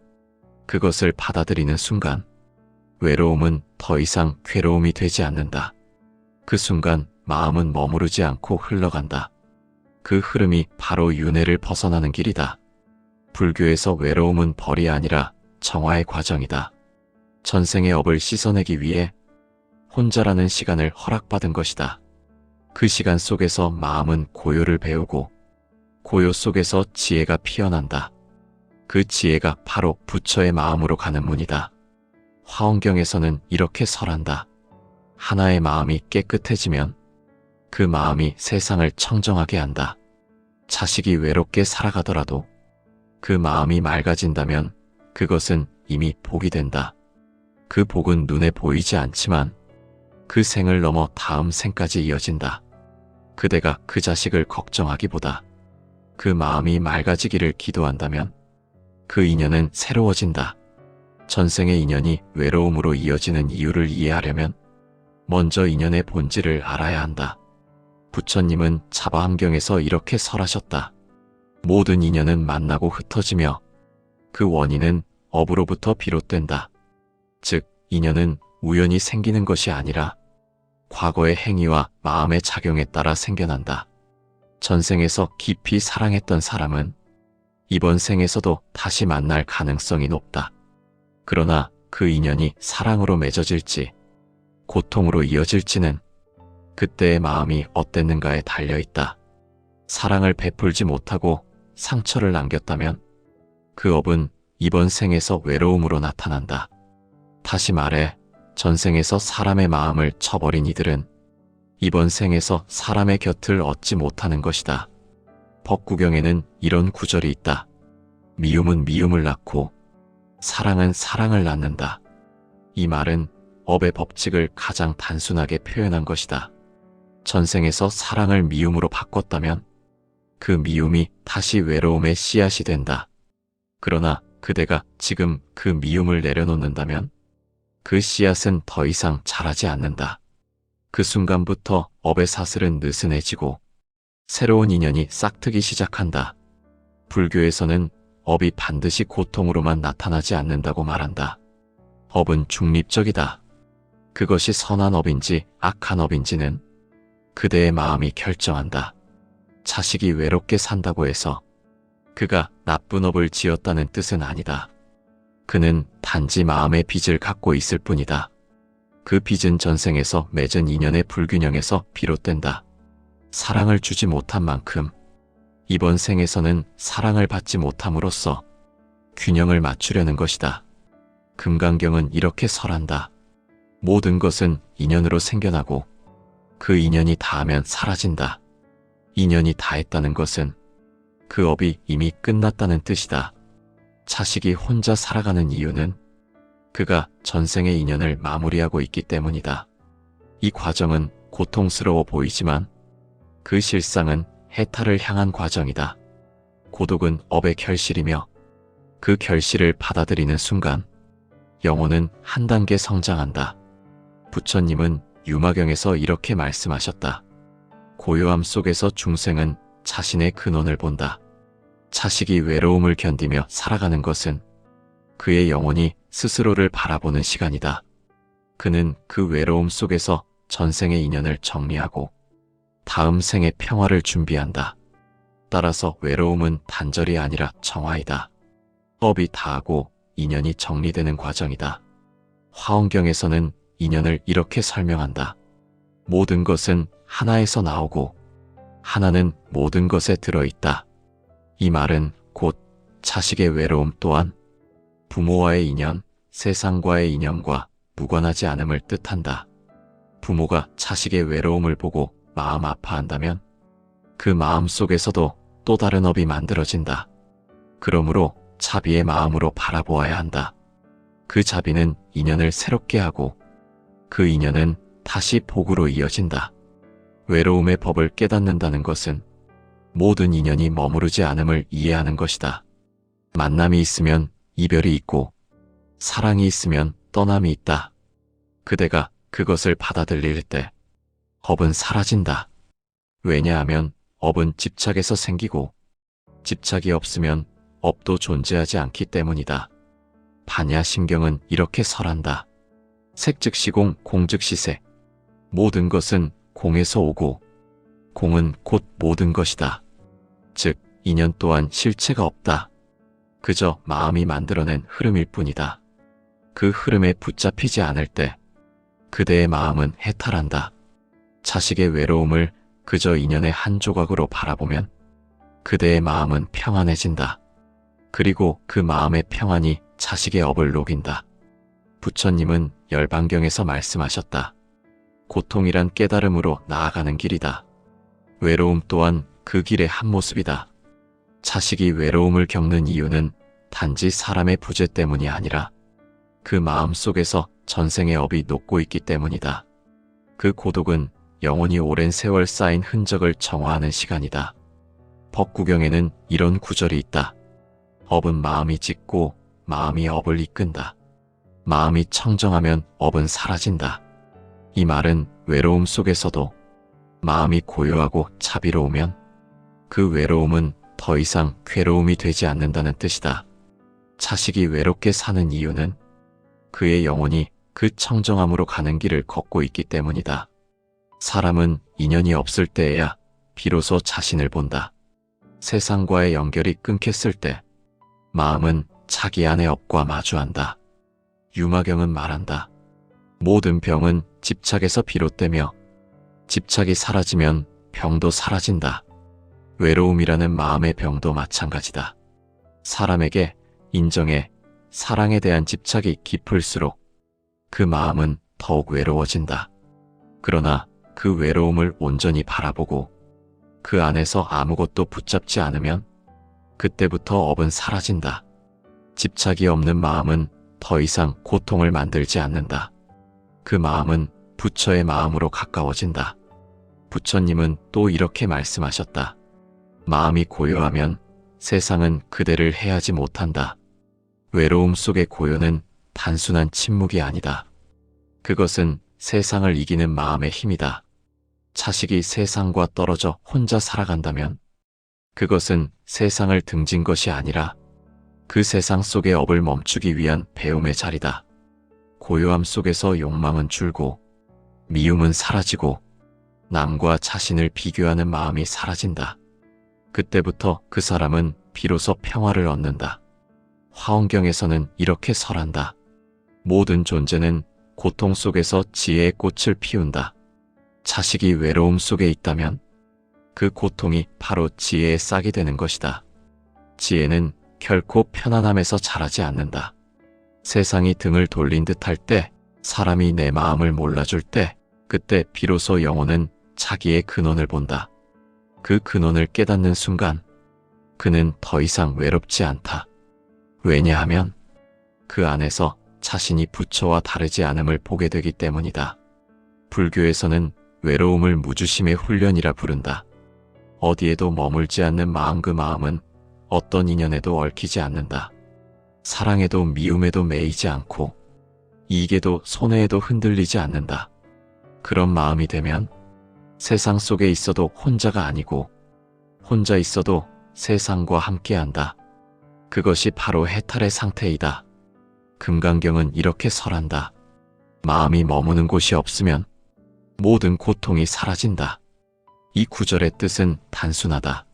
그것을 받아들이는 순간 외로움은 더 이상 괴로움이 되지 않는다. 그 순간 마음은 머무르지 않고 흘러간다. 그 흐름이 바로 윤회를 벗어나는 길이다. 불교에서 외로움은 벌이 아니라 정화의 과정이다. 전생의 업을 씻어내기 위해 혼자라는 시간을 허락받은 것이다. 그 시간 속에서 마음은 고요를 배우고 고요 속에서 지혜가 피어난다. 그 지혜가 바로 부처의 마음으로 가는 문이다. 화엄경에서는 이렇게 설한다. 하나의 마음이 깨끗해지면 그 마음이 세상을 청정하게 한다. 자식이 외롭게 살아가더라도 그 마음이 맑아진다면 그것은 이미 복이 된다. 그 복은 눈에 보이지 않지만 그 생을 넘어 다음 생까지 이어진다. 그대가 그 자식을 걱정하기보다 그 마음이 맑아지기를 기도한다면 그 인연은 새로워진다. 전생의 인연이 외로움으로 이어지는 이유를 이해하려면 먼저 인연의 본질을 알아야 한다. 부처님은 자바함경에서 이렇게 설하셨다. 모든 인연은 만나고 흩어지며 그 원인은 업으로부터 비롯된다. 즉, 인연은 우연히 생기는 것이 아니라 과거의 행위와 마음의 작용에 따라 생겨난다. 전생에서 깊이 사랑했던 사람은 이번 생에서도 다시 만날 가능성이 높다. 그러나 그 인연이 사랑으로 맺어질지 고통으로 이어질지는 그때의 마음이 어땠는가에 달려있다. 사랑을 베풀지 못하고 상처를 남겼다면 그 업은 이번 생에서 외로움으로 나타난다. 다시 말해 전생에서 사람의 마음을 쳐버린 이들은 이번 생에서 사람의 곁을 얻지 못하는 것이다. 법구경에는 이런 구절이 있다. 미움은 미움을 낳고 사랑은 사랑을 낳는다. 이 말은 업의 법칙을 가장 단순하게 표현한 것이다. 전생에서 사랑을 미움으로 바꿨다면 그 미움이 다시 외로움의 씨앗이 된다. 그러나 그대가 지금 그 미움을 내려놓는다면 그 씨앗은 더 이상 자라지 않는다. 그 순간부터 업의 사슬은 느슨해지고 새로운 인연이 싹트기 시작한다. 불교에서는 업이 반드시 고통으로만 나타나지 않는다고 말한다. 업은 중립적이다. 그것이 선한 업인지 악한 업인지는 그대의 마음이 결정한다. 자식이 외롭게 산다고 해서 그가 나쁜 업을 지었다는 뜻은 아니다. 그는 단지 마음의 빚을 갖고 있을 뿐이다. 그 빚은 전생에서 맺은 인연의 불균형에서 비롯된다. 사랑을 주지 못한 만큼 이번 생에서는 사랑을 받지 못함으로써 균형을 맞추려는 것이다. 금강경은 이렇게 설한다. 모든 것은 인연으로 생겨나고 그 인연이 닿으면 사라진다. 인연이 닿았다는 것은 그 업이 이미 끝났다는 뜻이다. 자식이 혼자 살아가는 이유는 그가 전생의 인연을 마무리하고 있기 때문이다. 이 과정은 고통스러워 보이지만 그 실상은 해탈을 향한 과정이다. 고독은 업의 결실이며 그 결실을 받아들이는 순간 영혼은 한 단계 성장한다. 부처님은 유마경에서 이렇게 말씀하셨다. 고요함 속에서 중생은 자신의 근원을 본다. 자식이 외로움을 견디며 살아가는 것은 그의 영혼이 스스로를 바라보는 시간이다. 그는 그 외로움 속에서 전생의 인연을 정리하고 다음 생의 평화를 준비한다. 따라서 외로움은 단절이 아니라 정화이다. 업이 다하고 인연이 정리되는 과정이다. 화엄경에서는 인연을 이렇게 설명한다. 모든 것은 하나에서 나오고 하나는 모든 것에 들어있다. 이 말은 곧 자식의 외로움 또한 부모와의 인연, 세상과의 인연과 무관하지 않음을 뜻한다. 부모가 자식의 외로움을 보고 마음 아파한다면 그 마음 속에서도 또 다른 업이 만들어진다. 그러므로 자비의 마음으로 바라보아야 한다. 그 자비는 인연을 새롭게 하고 그 인연은 다시 복으로 이어진다. 외로움의 법을 깨닫는다는 것은 모든 인연이 머무르지 않음을 이해하는 것이다. 만남이 있으면 이별이 있고 사랑이 있으면 떠남이 있다. 그대가 그것을 받아들일 때 업은 사라진다. 왜냐하면 업은 집착에서 생기고 집착이 없으면 업도 존재하지 않기 때문이다. 반야심경은 이렇게 설한다. 색즉시공, 공즉시색. 모든 것은 공에서 오고 공은 곧 모든 것이다. 즉 인연 또한 실체가 없다. 그저 마음이 만들어낸 흐름일 뿐이다. 그 흐름에 붙잡히지 않을 때 그대의 마음은 해탈한다. 자식의 외로움을 그저 인연의 한 조각으로 바라보면 그대의 마음은 평안해진다. 그리고 그 마음의 평안이 자식의 업을 녹인다. 부처님은 열반경에서 말씀하셨다. 고통이란 깨달음으로 나아가는 길이다. 외로움 또한 그 길의 한 모습이다. 자식이 외로움을 겪는 이유는 단지 사람의 부재 때문이 아니라 그 마음 속에서 전생의 업이 녹고 있기 때문이다. 그 고독은 영원히 오랜 세월 쌓인 흔적을 정화하는 시간이다. 법구경에는 이런 구절이 있다. 업은 마음이 짓고 마음이 업을 이끈다. 마음이 청정하면 업은 사라진다. 이 말은 외로움 속에서도 마음이 고요하고 자비로우면 그 외로움은 더 이상 괴로움이 되지 않는다는 뜻이다. 자식이 외롭게 사는 이유는 그의 영혼이 그 청정함으로 가는 길을 걷고 있기 때문이다. 사람은 인연이 없을 때에야 비로소 자신을 본다. 세상과의 연결이 끊겼을 때 마음은 자기 안의 업과 마주한다. 유마경은 말한다. 모든 병은 집착에서 비롯되며 집착이 사라지면 병도 사라진다. 외로움이라는 마음의 병도 마찬가지다. 사람에게 인정에, 사랑에 대한 집착이 깊을수록 그 마음은 더욱 외로워진다. 그러나 그 외로움을 온전히 바라보고 그 안에서 아무것도 붙잡지 않으면 그때부터 업은 사라진다. 집착이 없는 마음은 더 이상 고통을 만들지 않는다. 그 마음은 부처의 마음으로 가까워진다. 부처님은 또 이렇게 말씀하셨다. 마음이 고요하면 세상은 그대를 해하지 못한다. 외로움 속의 고요는 단순한 침묵이 아니다. 그것은 세상을 이기는 마음의 힘이다. 자식이 세상과 떨어져 혼자 살아간다면 그것은 세상을 등진 것이 아니라 그 세상 속의 업을 멈추기 위한 배움의 자리다. 고요함 속에서 욕망은 줄고 미움은 사라지고 남과 자신을 비교하는 마음이 사라진다. 그때부터 그 사람은 비로소 평화를 얻는다. 화엄경에서는 이렇게 설한다. 모든 존재는 고통 속에서 지혜의 꽃을 피운다. 자식이 외로움 속에 있다면 그 고통이 바로 지혜의 싹이 되는 것이다. 지혜는 결코 편안함에서 자라지 않는다. 세상이 등을 돌린 듯 할 때, 사람이 내 마음을 몰라줄 때, 그때 비로소 영혼은 자기의 근원을 본다. 그 근원을 깨닫는 순간 그는 더 이상 외롭지 않다. 왜냐하면 그 안에서 자신이 부처와 다르지 않음을 보게 되기 때문이다. 불교에서는 외로움을 무주심의 훈련이라 부른다. 어디에도 머물지 않는 마음, 그 마음은 어떤 인연에도 얽히지 않는다. 사랑에도 미움에도 매이지 않고 이익에도 손해에도 흔들리지 않는다. 그런 마음이 되면 세상 속에 있어도 혼자가 아니고 혼자 있어도 세상과 함께한다. 그것이 바로 해탈의 상태이다. 금강경은 이렇게 설한다. 마음이 머무는 곳이 없으면 모든 고통이 사라진다. 이 구절의 뜻은 단순하다.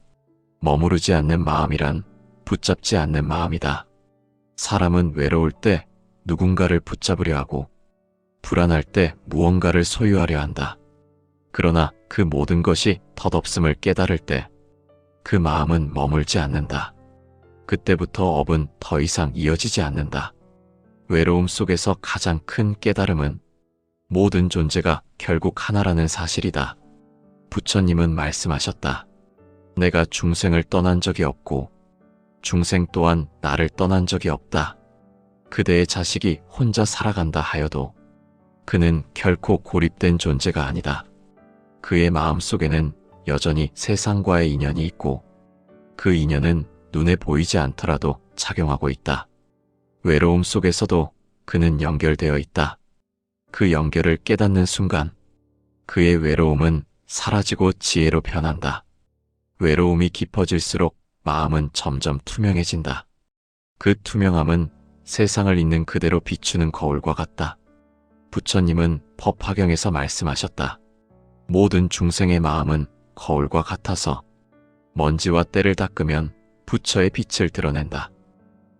머무르지 않는 마음이란 붙잡지 않는 마음이다. 사람은 외로울 때 누군가를 붙잡으려 하고 불안할 때 무언가를 소유하려 한다. 그러나 그 모든 것이 덧없음을 깨달을 때 그 마음은 머물지 않는다. 그때부터 업은 더 이상 이어지지 않는다. 외로움 속에서 가장 큰 깨달음은 모든 존재가 결국 하나라는 사실이다. 부처님은 말씀하셨다. 내가 중생을 떠난 적이 없고 중생 또한 나를 떠난 적이 없다. 그대의 자식이 혼자 살아간다 하여도 그는 결코 고립된 존재가 아니다. 그의 마음 속에는 여전히 세상과의 인연이 있고 그 인연은 눈에 보이지 않더라도 작용하고 있다. 외로움 속에서도 그는 연결되어 있다. 그 연결을 깨닫는 순간 그의 외로움은 사라지고 지혜로 변한다. 외로움이 깊어질수록 마음은 점점 투명해진다. 그 투명함은 세상을 있는 그대로 비추는 거울과 같다. 부처님은 법화경에서 말씀하셨다. 모든 중생의 마음은 거울과 같아서 먼지와 때를 닦으면 부처의 빛을 드러낸다.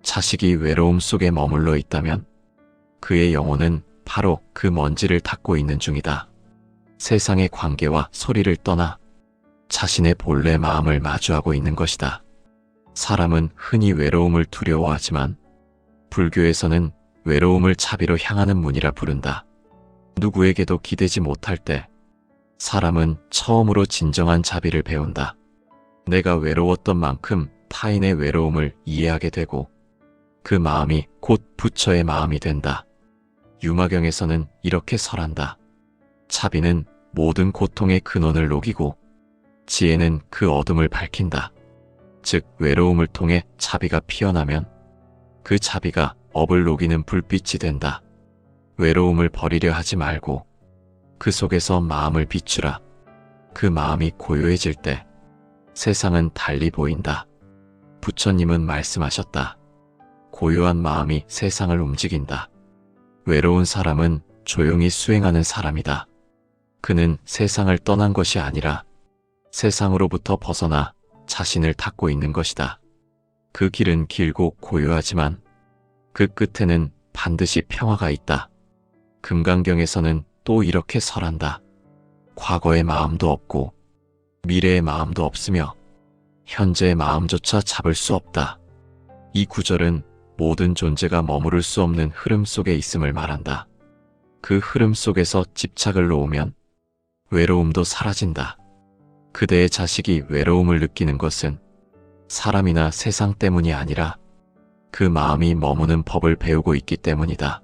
자식이 외로움 속에 머물러 있다면 그의 영혼은 바로 그 먼지를 닦고 있는 중이다. 세상의 관계와 소리를 떠나 자신의 본래 마음을 마주하고 있는 것이다. 사람은 흔히 외로움을 두려워하지만 불교에서는 외로움을 자비로 향하는 문이라 부른다. 누구에게도 기대지 못할 때 사람은 처음으로 진정한 자비를 배운다. 내가 외로웠던 만큼 타인의 외로움을 이해하게 되고 그 마음이 곧 부처의 마음이 된다. 유마경에서는 이렇게 설한다. 자비는 모든 고통의 근원을 녹이고 지혜는 그 어둠을 밝힌다. 즉 외로움을 통해 자비가 피어나면 그 자비가 업을 녹이는 불빛이 된다. 외로움을 버리려 하지 말고 그 속에서 마음을 비추라. 그 마음이 고요해질 때 세상은 달리 보인다. 부처님은 말씀하셨다. 고요한 마음이 세상을 움직인다. 외로운 사람은 조용히 수행하는 사람이다. 그는 세상을 떠난 것이 아니라 세상으로부터 벗어나 자신을 닦고 있는 것이다. 그 길은 길고 고요하지만 그 끝에는 반드시 평화가 있다. 금강경에서는 또 이렇게 설한다. 과거의 마음도 없고 미래의 마음도 없으며 현재의 마음조차 잡을 수 없다. 이 구절은 모든 존재가 머무를 수 없는 흐름 속에 있음을 말한다. 그 흐름 속에서 집착을 놓으면 외로움도 사라진다. 그대의 자식이 외로움을 느끼는 것은 사람이나 세상 때문이 아니라 그 마음이 머무는 법을 배우고 있기 때문이다.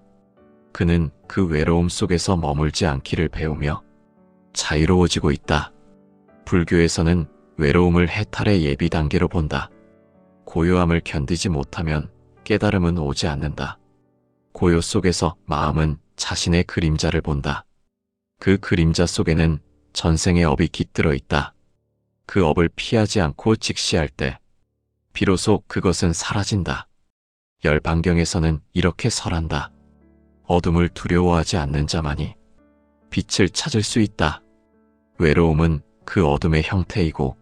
그는 그 외로움 속에서 머물지 않기를 배우며 자유로워지고 있다. 불교에서는 외로움을 해탈의 예비 단계로 본다. 고요함을 견디지 못하면 깨달음은 오지 않는다. 고요 속에서 마음은 자신의 그림자를 본다. 그 그림자 속에는 전생의 업이 깃들어 있다. 그 업을 피하지 않고 직시할 때 비로소 그것은 사라진다. 열반경에서는 이렇게 설한다. 어둠을 두려워하지 않는 자만이 빛을 찾을 수 있다. 외로움은 그 어둠의 형태이고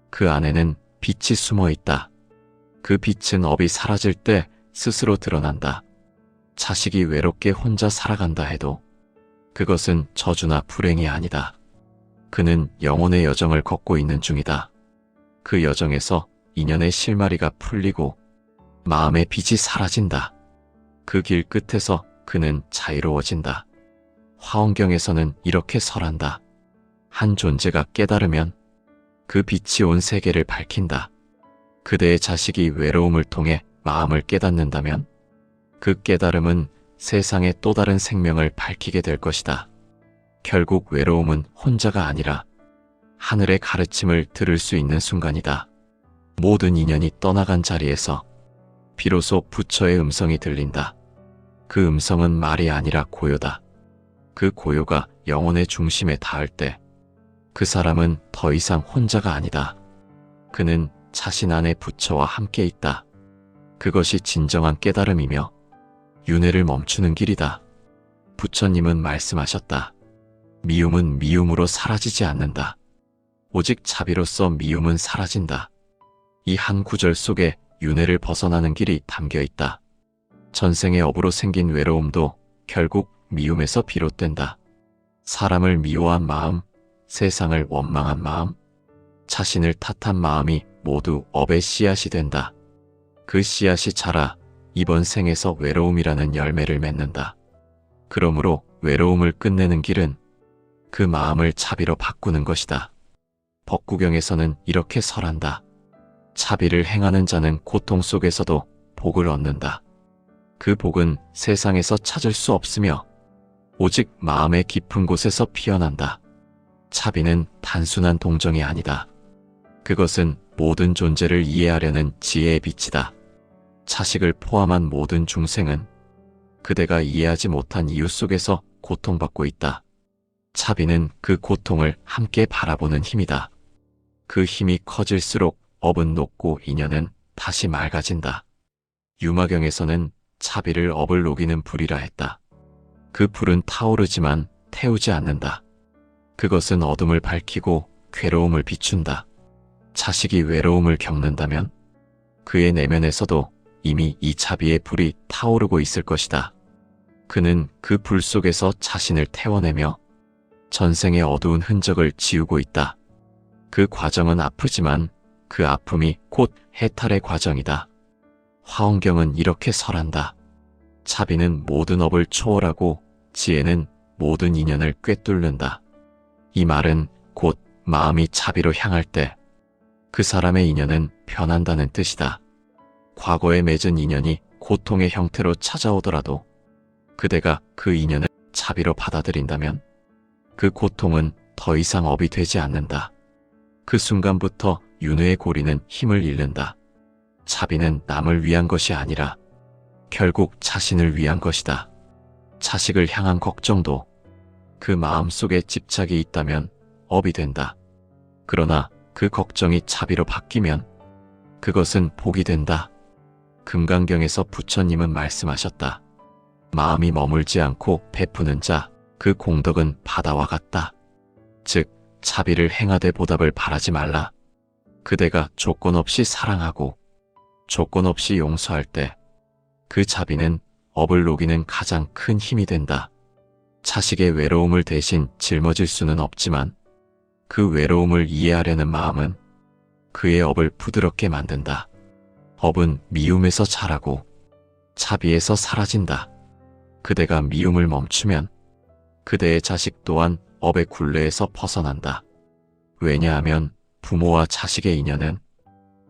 그 안에는 빛이 숨어 있다. 그 빛은 업이 사라질 때 스스로 드러난다. 자식이 외롭게 혼자 살아간다 해도 그것은 저주나 불행이 아니다. 그는 영혼의 여정을 걷고 있는 중이다. 그 여정에서 인연의 실마리가 풀리고 마음의 빛이 사라진다. 그 길 끝에서 그는 자유로워진다. 화엄경에서는 이렇게 설한다. 한 존재가 깨달으면 그 빛이 온 세계를 밝힌다. 그대의 자식이 외로움을 통해 마음을 깨닫는다면 그 깨달음은 세상의 또 다른 생명을 밝히게 될 것이다. 결국 외로움은 혼자가 아니라 하늘의 가르침을 들을 수 있는 순간이다. 모든 인연이 떠나간 자리에서 비로소 부처의 음성이 들린다. 그 음성은 말이 아니라 고요다. 그 고요가 영혼의 중심에 닿을 때 그 사람은 더 이상 혼자가 아니다. 그는 자신 안에 부처와 함께 있다. 그것이 진정한 깨달음이며 윤회를 멈추는 길이다. 부처님은 말씀하셨다. 미움은 미움으로 사라지지 않는다. 오직 자비로서 미움은 사라진다. 이 한 구절 속에 윤회를 벗어나는 길이 담겨 있다. 전생의 업으로 생긴 외로움도 결국 미움에서 비롯된다. 사람을 미워한 마음, 세상을 원망한 마음, 자신을 탓한 마음이 모두 업의 씨앗이 된다. 그 씨앗이 자라 이번 생에서 외로움이라는 열매를 맺는다. 그러므로 외로움을 끝내는 길은 그 마음을 자비로 바꾸는 것이다. 법구경에서는 이렇게 설한다. 자비를 행하는 자는 고통 속에서도 복을 얻는다. 그 복은 세상에서 찾을 수 없으며 오직 마음의 깊은 곳에서 피어난다. 자비는 단순한 동정이 아니다. 그것은 모든 존재를 이해하려는 지혜의 빛이다. 자식을 포함한 모든 중생은 그대가 이해하지 못한 이유 속에서 고통받고 있다. 자비는 그 고통을 함께 바라보는 힘이다. 그 힘이 커질수록 업은 녹고 인연은 다시 맑아진다. 유마경에서는 자비를 업을 녹이는 불이라 했다. 그 불은 타오르지만 태우지 않는다. 그것은 어둠을 밝히고 괴로움을 비춘다. 자식이 외로움을 겪는다면 그의 내면에서도 이미 이 자비의 불이 타오르고 있을 것이다. 그는 그 불 속에서 자신을 태워내며 전생의 어두운 흔적을 지우고 있다. 그 과정은 아프지만 그 아픔이 곧 해탈의 과정이다. 화엄경은 이렇게 설한다. 자비는 모든 업을 초월하고 지혜는 모든 인연을 꿰뚫는다. 이 말은 곧 마음이 자비로 향할 때 그 사람의 인연은 변한다는 뜻이다. 과거에 맺은 인연이 고통의 형태로 찾아오더라도 그대가 그 인연을 자비로 받아들인다면 그 고통은 더 이상 업이 되지 않는다. 그 순간부터 윤회의 고리는 힘을 잃는다. 자비는 남을 위한 것이 아니라 결국 자신을 위한 것이다. 자식을 향한 걱정도 그 마음 속에 집착이 있다면 업이 된다. 그러나 그 걱정이 자비로 바뀌면 그것은 복이 된다. 금강경에서 부처님은 말씀하셨다. 마음이 머물지 않고 베푸는 자, 그 공덕은 바다와 같다. 즉, 자비를 행하되 보답을 바라지 말라. 그대가 조건 없이 사랑하고 조건 없이 용서할 때 그 자비는 업을 녹이는 가장 큰 힘이 된다. 자식의 외로움을 대신 짊어질 수는 없지만 그 외로움을 이해하려는 마음은 그의 업을 부드럽게 만든다. 업은 미움에서 자라고 자비에서 사라진다. 그대가 미움을 멈추면 그대의 자식 또한 업의 굴레에서 벗어난다. 왜냐하면 부모와 자식의 인연은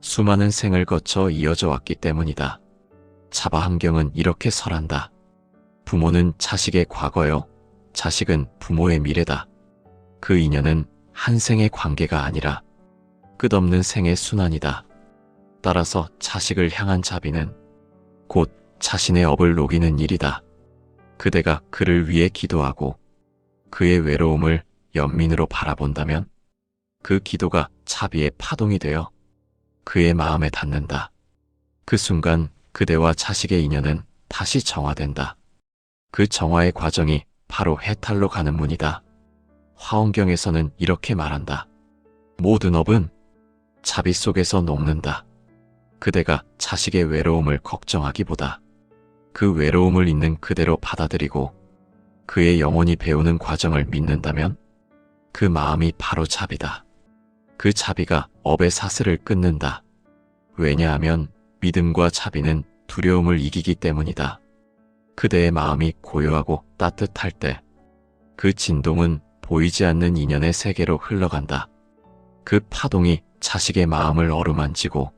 수많은 생을 거쳐 이어져 왔기 때문이다. 자바한경은 이렇게 설한다. 부모는 자식의 과거요, 자식은 부모의 미래다. 그 인연은 한 생의 관계가 아니라 끝없는 생의 순환이다. 따라서 자식을 향한 자비는 곧 자신의 업을 녹이는 일이다. 그대가 그를 위해 기도하고 그의 외로움을 연민으로 바라본다면 그 기도가 자비의 파동이 되어 그의 마음에 닿는다. 그 순간 그대와 자식의 인연은 다시 정화된다. 그 정화의 과정이 바로 해탈로 가는 문이다. 화엄경에서는 이렇게 말한다. 모든 업은 자비 속에서 녹는다. 그대가 자식의 외로움을 걱정하기보다 그 외로움을 있는 그대로 받아들이고 그의 영혼이 배우는 과정을 믿는다면 그 마음이 바로 자비다. 그 자비가 업의 사슬을 끊는다. 왜냐하면 믿음과 자비는 두려움을 이기기 때문이다. 그대의 마음이 고요하고 따뜻할 때 그 진동은 보이지 않는 인연의 세계로 흘러간다. 그 파동이 자식의 마음을 어루만지고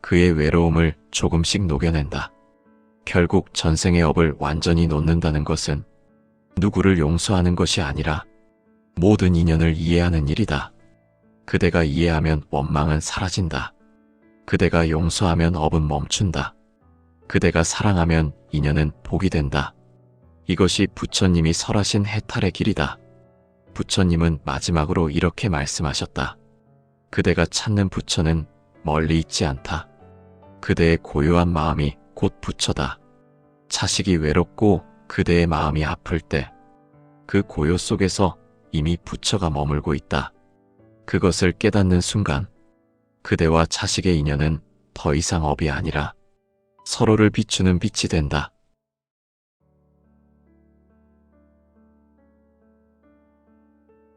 그의 외로움을 조금씩 녹여낸다. 결국 전생의 업을 완전히 놓는다는 것은 누구를 용서하는 것이 아니라 모든 인연을 이해하는 일이다. 그대가 이해하면 원망은 사라진다. 그대가 용서하면 업은 멈춘다. 그대가 사랑하면 인연은 복이 된다. 이것이 부처님이 설하신 해탈의 길이다. 부처님은 마지막으로 이렇게 말씀하셨다. 그대가 찾는 부처는 멀리 있지 않다. 그대의 고요한 마음이 곧 부처다. 자식이 외롭고 그대의 마음이 아플 때 그 고요 속에서 이미 부처가 머물고 있다. 그것을 깨닫는 순간 그대와 자식의 인연은 더 이상 업이 아니라 서로를 비추는 빛이 된다.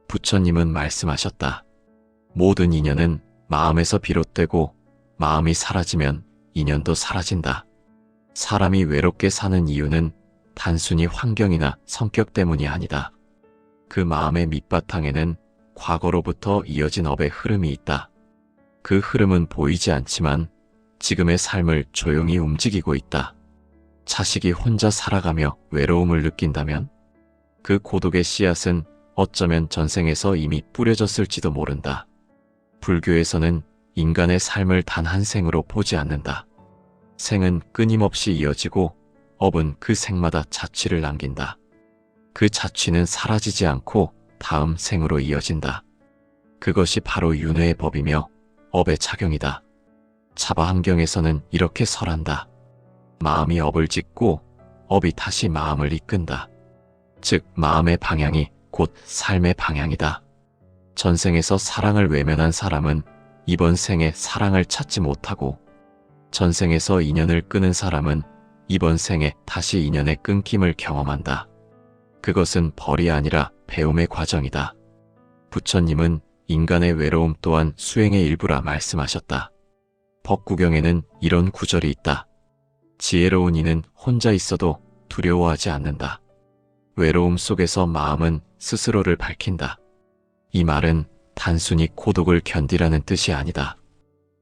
부처님은 말씀하셨다. 모든 인연은 마음에서 비롯되고 마음이 사라지면 인연도 사라진다. 사람이 외롭게 사는 이유는 단순히 환경이나 성격 때문이 아니다. 그 마음의 밑바탕에는 과거로부터 이어진 업의 흐름이 있다. 그 흐름은 보이지 않지만 지금의 삶을 조용히 움직이고 있다. 자식이 혼자 살아가며 외로움을 느낀다면 그 고독의 씨앗은 어쩌면 전생에서 이미 뿌려졌을지도 모른다. 불교에서는 인간의 삶을 단 한 생으로 보지 않는다. 생은 끊임없이 이어지고 업은 그 생마다 자취를 남긴다. 그 자취는 사라지지 않고 다음 생으로 이어진다. 그것이 바로 윤회의 법이며 업의 작용이다. 자바한경에서는 이렇게 설한다. 마음이 업을 짓고 업이 다시 마음을 이끈다. 즉 마음의 방향이 곧 삶의 방향이다. 전생에서 사랑을 외면한 사람은 이번 생에 사랑을 찾지 못하고 전생에서 인연을 끊은 사람은 이번 생에 다시 인연의 끊김을 경험한다. 그것은 벌이 아니라 배움의 과정이다. 부처님은 인간의 외로움 또한 수행의 일부라 말씀하셨다. 법구경에는 이런 구절이 있다. 지혜로운 이는 혼자 있어도 두려워하지 않는다. 외로움 속에서 마음은 스스로를 밝힌다. 이 말은 단순히 고독을 견디라는 뜻이 아니다.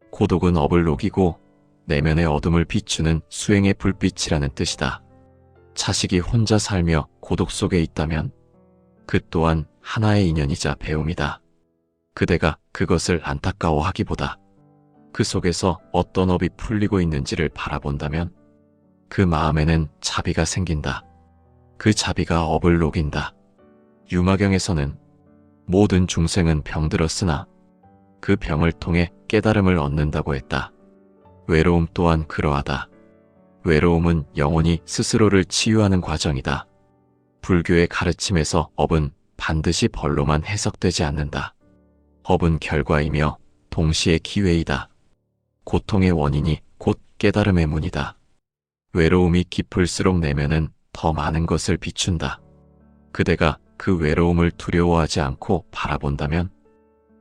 고독은 업을 녹이고 내면의 어둠을 비추는 수행의 불빛이라는 뜻이다. 자식이 혼자 살며 고독 속에 있다면 그 또한 하나의 인연이자 배움이다. 그대가 그것을 안타까워하기보다 그 속에서 어떤 업이 풀리고 있는지를 바라본다면 그 마음에는 자비가 생긴다. 그 자비가 업을 녹인다. 유마경에서는 모든 중생은 병들었으나 그 병을 통해 깨달음을 얻는다고 했다. 외로움 또한 그러하다. 외로움은 영혼이 스스로를 치유하는 과정이다. 불교의 가르침에서 업은 반드시 벌로만 해석되지 않는다. 업은 결과이며 동시에 기회이다. 고통의 원인이 곧 깨달음의 문이다. 외로움이 깊을수록 내면은 더 많은 것을 비춘다. 그대가 그 외로움을 두려워하지 않고 바라본다면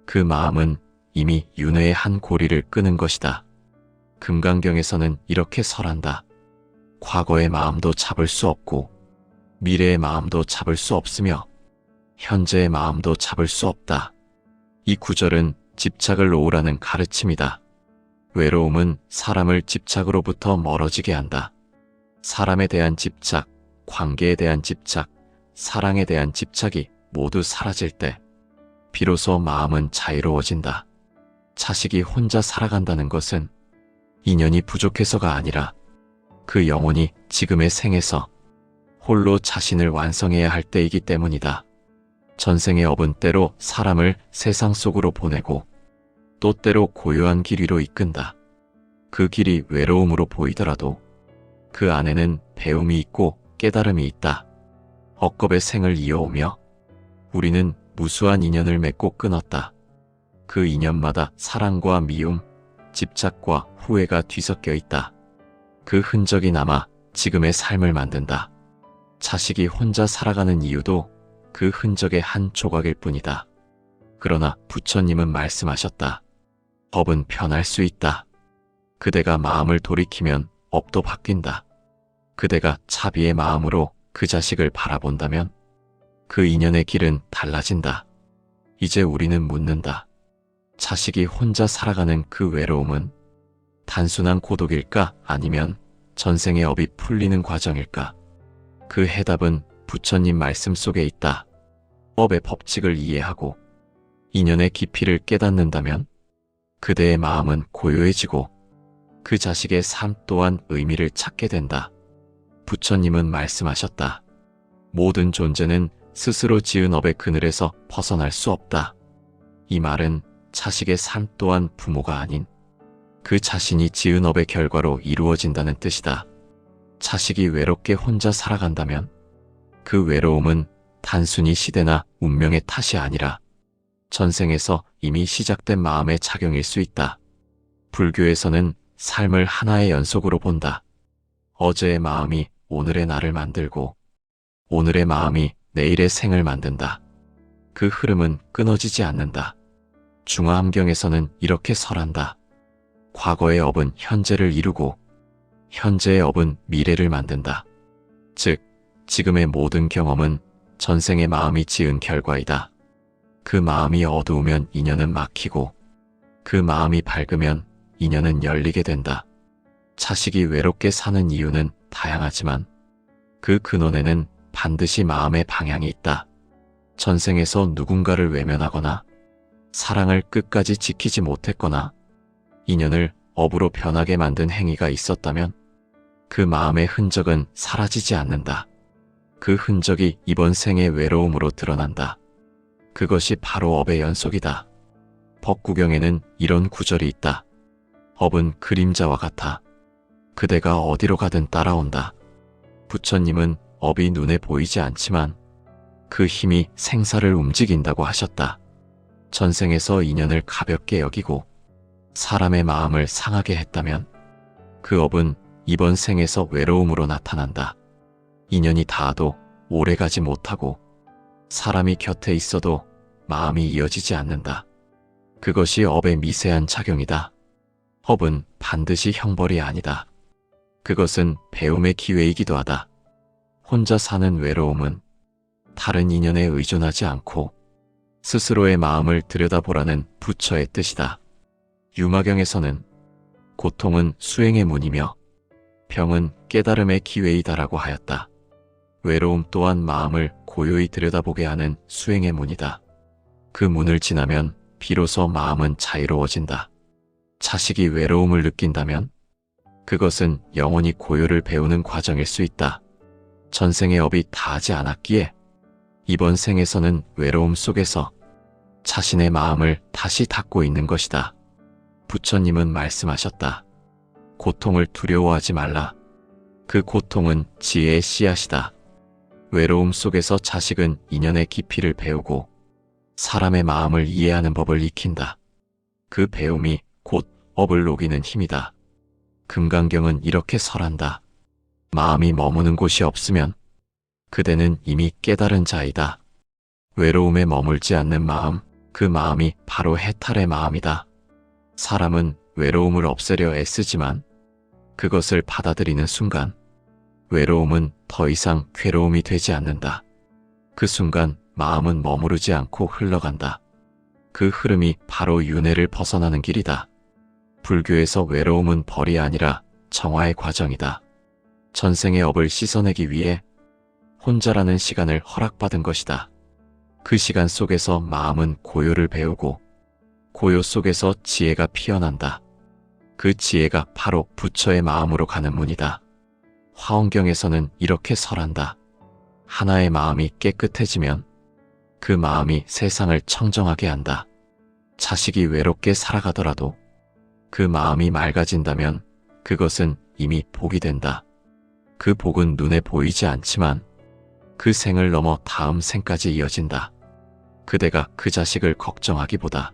그 마음은 이미 윤회의 한 고리를 끄는 것이다. 금강경에서는 이렇게 설한다. 과거의 마음도 잡을 수 없고 미래의 마음도 잡을 수 없으며 현재의 마음도 잡을 수 없다. 이 구절은 집착을 놓으라는 가르침이다. 외로움은 사람을 집착으로부터 멀어지게 한다. 사람에 대한 집착, 관계에 대한 집착, 사랑에 대한 집착이 모두 사라질 때 비로소 마음은 자유로워진다. 자식이 혼자 살아간다는 것은 인연이 부족해서가 아니라 그 영혼이 지금의 생에서 홀로 자신을 완성해야 할 때이기 때문이다. 전생의 업은 때로 사람을 세상 속으로 보내고 또 때로 고요한 길 위로 이끈다. 그 길이 외로움으로 보이더라도 그 안에는 배움이 있고 깨달음이 있다. 억겁의 생을 이어오며 우리는 무수한 인연을 맺고 끊었다. 그 인연마다 사랑과 미움, 집착과 후회가 뒤섞여 있다. 그 흔적이 남아 지금의 삶을 만든다. 자식이 혼자 살아가는 이유도 그 흔적의 한 조각일 뿐이다. 그러나 부처님은 말씀하셨다. 업은 변할 수 있다. 그대가 마음을 돌이키면 업도 바뀐다. 그대가 자비의 마음으로 그 자식을 바라본다면 그 인연의 길은 달라진다. 이제 우리는 묻는다. 자식이 혼자 살아가는 그 외로움은 단순한 고독일까 아니면 전생의 업이 풀리는 과정일까? 그 해답은 부처님 말씀 속에 있다. 업의 법칙을 이해하고 인연의 깊이를 깨닫는다면 그대의 마음은 고요해지고 그 자식의 삶 또한 의미를 찾게 된다. 부처님은 말씀하셨다. 모든 존재는 스스로 지은 업의 그늘에서 벗어날 수 없다. 이 말은 자식의 삶 또한 부모가 아닌 그 자신이 지은 업의 결과로 이루어진다는 뜻이다. 자식이 외롭게 혼자 살아간다면 그 외로움은 단순히 시대나 운명의 탓이 아니라 전생에서 이미 시작된 마음의 작용일 수 있다. 불교에서는 삶을 하나의 연속으로 본다. 어제의 마음이 오늘의 나를 만들고 오늘의 마음이 내일의 생을 만든다. 그 흐름은 끊어지지 않는다. 중화함경에서는 이렇게 설한다. 과거의 업은 현재를 이루고 현재의 업은 미래를 만든다. 즉, 지금의 모든 경험은 전생의 마음이 지은 결과이다. 그 마음이 어두우면 인연은 막히고 그 마음이 밝으면 인연은 열리게 된다. 자식이 외롭게 사는 이유는 다양하지만 그 근원에는 반드시 마음의 방향이 있다. 전생에서 누군가를 외면하거나 사랑을 끝까지 지키지 못했거나 인연을 업으로 변하게 만든 행위가 있었다면 그 마음의 흔적은 사라지지 않는다. 그 흔적이 이번 생의 외로움으로 드러난다. 그것이 바로 업의 연속이다. 법구경에는 이런 구절이 있다. 업은 그림자와 같아. 그대가 어디로 가든 따라온다. 부처님은 업이 눈에 보이지 않지만 그 힘이 생사를 움직인다고 하셨다. 전생에서 인연을 가볍게 여기고 사람의 마음을 상하게 했다면 그 업은 이번 생에서 외로움으로 나타난다. 인연이 닿아도 오래가지 못하고 사람이 곁에 있어도 마음이 이어지지 않는다. 그것이 업의 미세한 작용이다. 업은 반드시 형벌이 아니다. 그것은 배움의 기회이기도 하다. 혼자 사는 외로움은 다른 인연에 의존하지 않고 스스로의 마음을 들여다보라는 부처의 뜻이다. 유마경에서는 고통은 수행의 문이며 병은 깨달음의 기회이다라고 하였다. 외로움 또한 마음을 고요히 들여다보게 하는 수행의 문이다. 그 문을 지나면 비로소 마음은 자유로워진다. 자식이 외로움을 느낀다면 그것은 영원히 고요를 배우는 과정일 수 있다. 전생의 업이 다하지 않았기에 이번 생에서는 외로움 속에서 자신의 마음을 다시 닫고 있는 것이다. 부처님은 말씀하셨다. 고통을 두려워하지 말라. 그 고통은 지혜의 씨앗이다. 외로움 속에서 자식은 인연의 깊이를 배우고 사람의 마음을 이해하는 법을 익힌다. 그 배움이 곧 업을 녹이는 힘이다. 금강경은 이렇게 설한다. 마음이 머무는 곳이 없으면 그대는 이미 깨달은 자이다. 외로움에 머물지 않는 마음, 그 마음이 바로 해탈의 마음이다. 사람은 외로움을 없애려 애쓰지만 그것을 받아들이는 순간 외로움은 더 이상 괴로움이 되지 않는다. 그 순간 마음은 머무르지 않고 흘러간다. 그 흐름이 바로 윤회를 벗어나는 길이다. 불교에서 외로움은 벌이 아니라 정화의 과정이다. 전생의 업을 씻어내기 위해 혼자라는 시간을 허락받은 것이다. 그 시간 속에서 마음은 고요를 배우고 고요 속에서 지혜가 피어난다. 그 지혜가 바로 부처의 마음으로 가는 문이다. 화엄경에서는 이렇게 설한다. 하나의 마음이 깨끗해지면 그 마음이 세상을 청정하게 한다. 자식이 외롭게 살아가더라도 그 마음이 맑아진다면 그것은 이미 복이 된다. 그 복은 눈에 보이지 않지만 그 생을 넘어 다음 생까지 이어진다. 그대가 그 자식을 걱정하기보다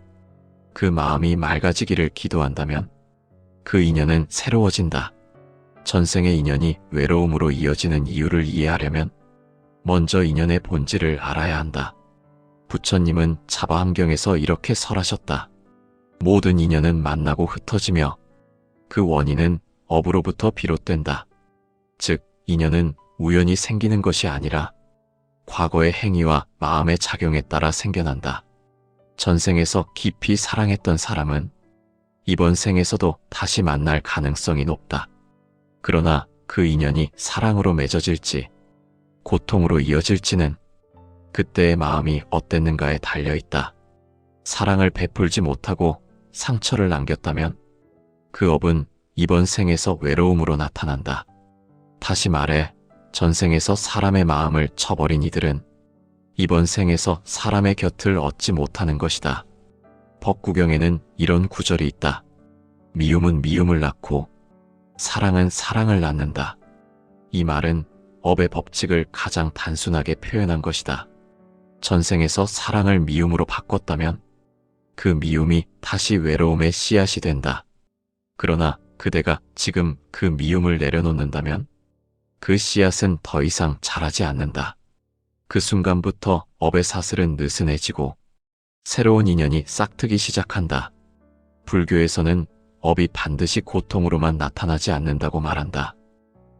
그 마음이 맑아지기를 기도한다면 그 인연은 새로워진다. 전생의 인연이 외로움으로 이어지는 이유를 이해하려면 먼저 인연의 본질을 알아야 한다. 부처님은 자바함경에서 이렇게 설하셨다. 모든 인연은 만나고 흩어지며 그 원인은 업으로부터 비롯된다. 즉, 인연은 우연히 생기는 것이 아니라 과거의 행위와 마음의 작용에 따라 생겨난다. 전생에서 깊이 사랑했던 사람은 이번 생에서도 다시 만날 가능성이 높다. 그러나 그 인연이 사랑으로 맺어질지 고통으로 이어질지는 그때의 마음이 어땠는가에 달려있다. 사랑을 베풀지 못하고 상처를 남겼다면 그 업은 이번 생에서 외로움으로 나타난다. 다시 말해 전생에서 사람의 마음을 쳐버린 이들은 이번 생에서 사람의 곁을 얻지 못하는 것이다. 법구경에는 이런 구절이 있다. 미움은 미움을 낳고 사랑은 사랑을 낳는다. 이 말은 업의 법칙을 가장 단순하게 표현한 것이다. 전생에서 사랑을 미움으로 바꿨다면 그 미움이 다시 외로움의 씨앗이 된다. 그러나 그대가 지금 그 미움을 내려놓는다면 그 씨앗은 더 이상 자라지 않는다. 그 순간부터 업의 사슬은 느슨해지고 새로운 인연이 싹트기 시작한다. 불교에서는 업이 반드시 고통으로만 나타나지 않는다고 말한다.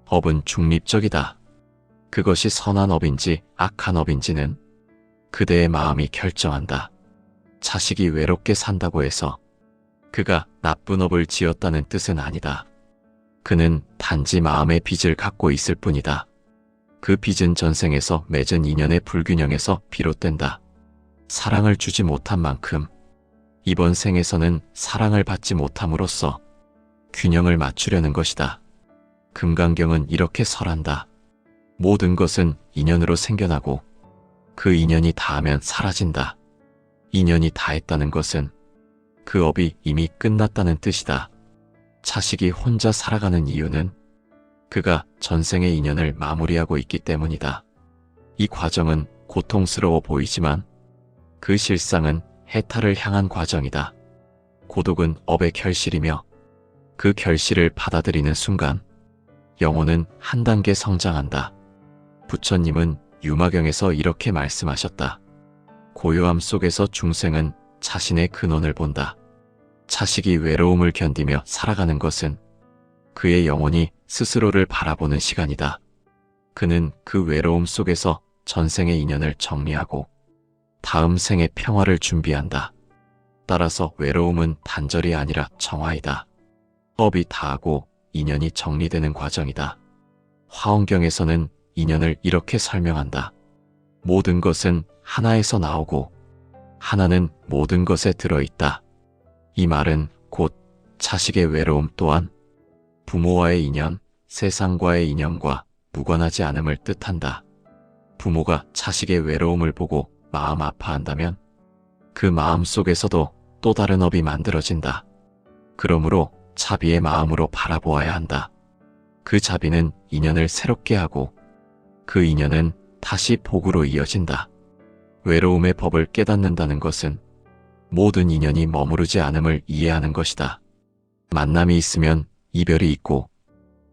업은 중립적이다. 그것이 선한 업인지 악한 업인지는 그대의 마음이 결정한다. 자식이 외롭게 산다고 해서 그가 나쁜 업을 지었다는 뜻은 아니다. 그는 단지 마음의 빚을 갖고 있을 뿐이다. 그 빚은 전생에서 맺은 인연의 불균형에서 비롯된다. 사랑을 주지 못한 만큼 이번 생에서는 사랑을 받지 못함으로써 균형을 맞추려는 것이다. 금강경은 이렇게 설한다. 모든 것은 인연으로 생겨나고 그 인연이 다하면 사라진다. 인연이 다했다는 것은 그 업이 이미 끝났다는 뜻이다. 자식이 혼자 살아가는 이유는 그가 전생의 인연을 마무리하고 있기 때문이다. 이 과정은 고통스러워 보이지만 그 실상은 해탈을 향한 과정이다. 고독은 업의 결실이며 그 결실을 받아들이는 순간 영혼은 한 단계 성장한다. 부처님은 유마경에서 이렇게 말씀하셨다. 고요함 속에서 중생은 자신의 근원을 본다. 자식이 외로움을 견디며 살아가는 것은 그의 영혼이 스스로를 바라보는 시간이다. 그는 그 외로움 속에서 전생의 인연을 정리하고 다음 생의 평화를 준비한다. 따라서 외로움은 단절이 아니라 정화이다. 업이 다하고 인연이 정리되는 과정이다. 화엄경에서는 인연을 이렇게 설명한다. 모든 것은 하나에서 나오고 하나는 모든 것에 들어있다. 이 말은 곧 자식의 외로움 또한 부모와의 인연, 세상과의 인연과 무관하지 않음을 뜻한다. 부모가 자식의 외로움을 보고 마음 아파한다면 그 마음 속에서도 또 다른 업이 만들어진다. 그러므로 자비의 마음으로 바라보아야 한다. 그 자비는 인연을 새롭게 하고 그 인연은 다시 복으로 이어진다. 외로움의 법을 깨닫는다는 것은 모든 인연이 머무르지 않음을 이해하는 것이다. 만남이 있으면 이별이 있고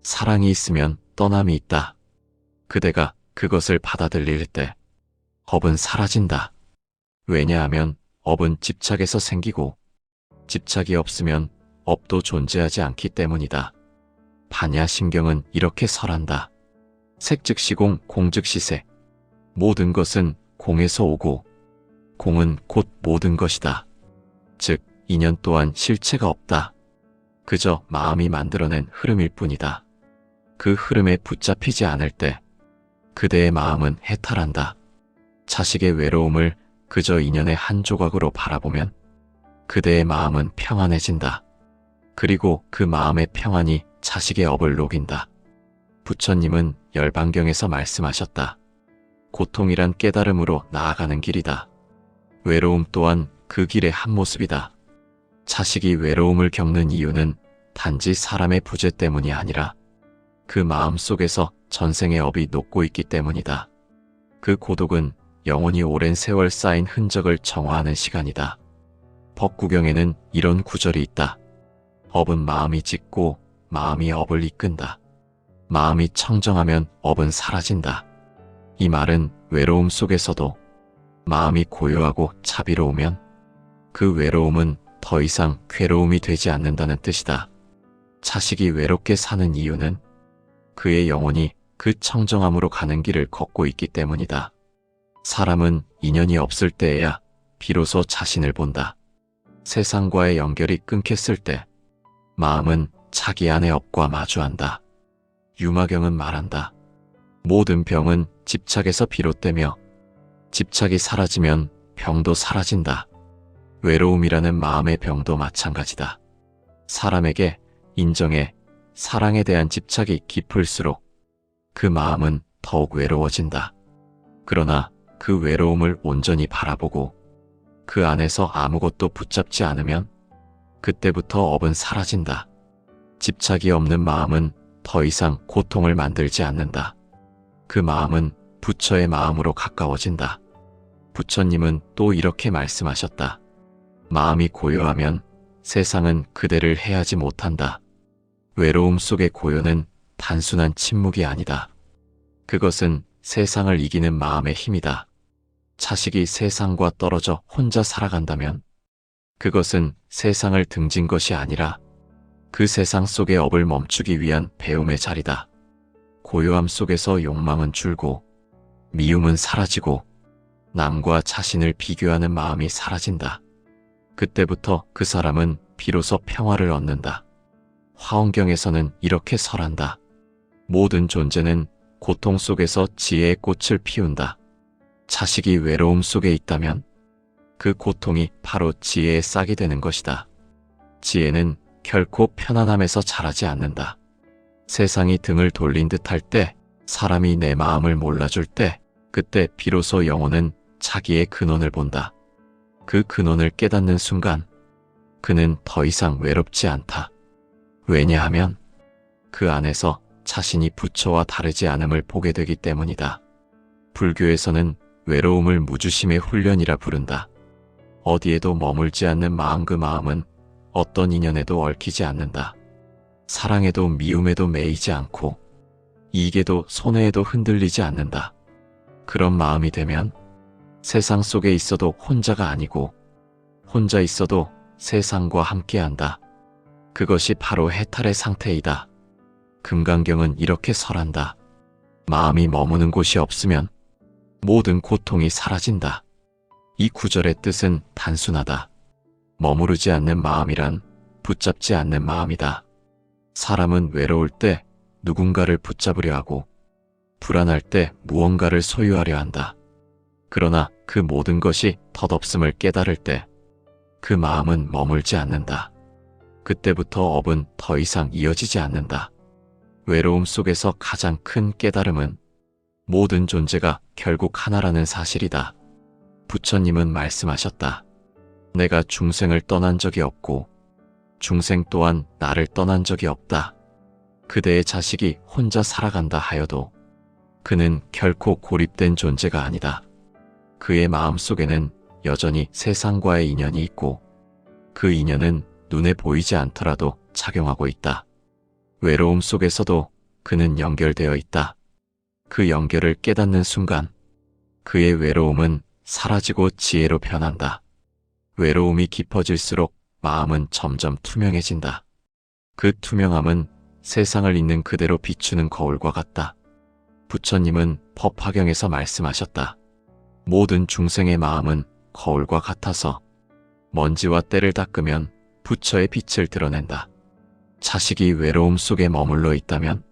사랑이 있으면 떠남이 있다. 그대가 그것을 받아들일 때 업은 사라진다. 왜냐하면 업은 집착에서 생기고 집착이 없으면 업도 존재하지 않기 때문이다. 반야심경은 이렇게 설한다. 색즉시공, 공즉시색. 모든 것은 공에서 오고 공은 곧 모든 것이다. 즉 인연 또한 실체가 없다. 그저 마음이 만들어낸 흐름일 뿐이다. 그 흐름에 붙잡히지 않을 때 그대의 마음은 해탈한다. 자식의 외로움을 그저 인연의 한 조각으로 바라보면 그대의 마음은 평안해진다. 그리고 그 마음의 평안이 자식의 업을 녹인다. 부처님은 열반경에서 말씀하셨다. 고통이란 깨달음으로 나아가는 길이다. 외로움 또한 그 길의 한 모습이다. 자식이 외로움을 겪는 이유는 단지 사람의 부재 때문이 아니라 그 마음 속에서 전생의 업이 녹고 있기 때문이다. 그 고독은 영원히 오랜 세월 쌓인 흔적을 정화하는 시간이다. 법구경에는 이런 구절이 있다. 업은 마음이 짓고 마음이 업을 이끈다. 마음이 청정하면 업은 사라진다. 이 말은 외로움 속에서도 마음이 고요하고 자비로우면 그 외로움은 더 이상 괴로움이 되지 않는다는 뜻이다. 자식이 외롭게 사는 이유는 그의 영혼이 그 청정함으로 가는 길을 걷고 있기 때문이다. 사람은 인연이 없을 때에야 비로소 자신을 본다. 세상과의 연결이 끊겼을 때 마음은 자기 안의 업과 마주한다. 유마경은 말한다. 모든 병은 집착에서 비롯되며 집착이 사라지면 병도 사라진다. 외로움이라는 마음의 병도 마찬가지다. 사람에게 인정에 사랑에 대한 집착이 깊을수록 그 마음은 더욱 외로워진다. 그러나 그 외로움을 온전히 바라보고 그 안에서 아무것도 붙잡지 않으면 그때부터 업은 사라진다. 집착이 없는 마음은 더 이상 고통을 만들지 않는다. 그 마음은 부처의 마음으로 가까워진다. 부처님은 또 이렇게 말씀하셨다. 마음이 고요하면 세상은 그대를 해하지 못한다. 외로움 속의 고요는 단순한 침묵이 아니다. 그것은 세상을 이기는 마음의 힘이다. 자식이 세상과 떨어져 혼자 살아간다면 그것은 세상을 등진 것이 아니라 그 세상 속의 업을 멈추기 위한 배움의 자리다. 고요함 속에서 욕망은 줄고 미움은 사라지고 남과 자신을 비교하는 마음이 사라진다. 그때부터 그 사람은 비로소 평화를 얻는다. 화엄경에서는 이렇게 설한다. 모든 존재는 고통 속에서 지혜의 꽃을 피운다. 자식이 외로움 속에 있다면 그 고통이 바로 지혜의 싹이 되는 것이다. 지혜는 결코 편안함에서 자라지 않는다. 세상이 등을 돌린 듯 할 때, 사람이 내 마음을 몰라줄 때, 그때 비로소 영혼은 자기의 근원을 본다. 그 근원을 깨닫는 순간 그는 더 이상 외롭지 않다. 왜냐하면 그 안에서 자신이 부처와 다르지 않음을 보게 되기 때문이다. 불교에서는 외로움을 무주심의 훈련이라 부른다. 어디에도 머물지 않는 마음, 그 마음은 어떤 인연에도 얽히지 않는다. 사랑에도 미움에도 매이지 않고 이익에도 손해에도 흔들리지 않는다. 그런 마음이 되면 세상 속에 있어도 혼자가 아니고 혼자 있어도 세상과 함께한다. 그것이 바로 해탈의 상태이다. 금강경은 이렇게 설한다. 마음이 머무는 곳이 없으면 모든 고통이 사라진다. 이 구절의 뜻은 단순하다. 머무르지 않는 마음이란 붙잡지 않는 마음이다. 사람은 외로울 때 누군가를 붙잡으려 하고 불안할 때 무언가를 소유하려 한다. 그러나 그 모든 것이 덧없음을 깨달을 때 그 마음은 머물지 않는다. 그때부터 업은 더 이상 이어지지 않는다. 외로움 속에서 가장 큰 깨달음은 모든 존재가 결국 하나라는 사실이다. 부처님은 말씀하셨다. 내가 중생을 떠난 적이 없고 중생 또한 나를 떠난 적이 없다. 그대의 자식이 혼자 살아간다 하여도 그는 결코 고립된 존재가 아니다. 그의 마음 속에는 여전히 세상과의 인연이 있고 그 인연은 눈에 보이지 않더라도 작용하고 있다. 외로움 속에서도 그는 연결되어 있다. 그 연결을 깨닫는 순간 그의 외로움은 사라지고 지혜로 변한다. 외로움이 깊어질수록 마음은 점점 투명해진다. 그 투명함은 세상을 있는 그대로 비추는 거울과 같다. 부처님은 법화경에서 말씀하셨다. 모든 중생의 마음은 거울과 같아서 먼지와 때를 닦으면 부처의 빛을 드러낸다. 자식이 외로움 속에 머물러 있다면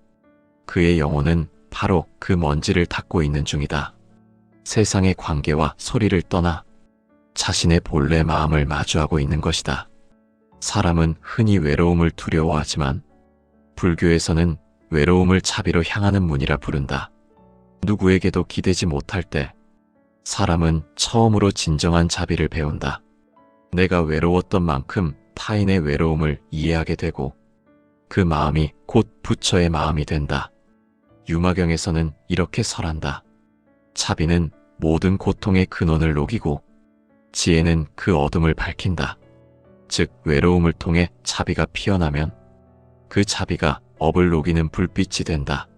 그의 영혼은 바로 그 먼지를 닦고 있는 중이다. 세상의 관계와 소리를 떠나 자신의 본래 마음을 마주하고 있는 것이다. 사람은 흔히 외로움을 두려워하지만 불교에서는 외로움을 자비로 향하는 문이라 부른다. 누구에게도 기대지 못할 때 사람은 처음으로 진정한 자비를 배운다. 내가 외로웠던 만큼 타인의 외로움을 이해하게 되고 그 마음이 곧 부처의 마음이 된다. 유마경에서는 이렇게 설한다. 자비는 모든 고통의 근원을 녹이고 지혜는 그 어둠을 밝힌다. 즉 외로움을 통해 자비가 피어나면 그 자비가 업을 녹이는 불빛이 된다.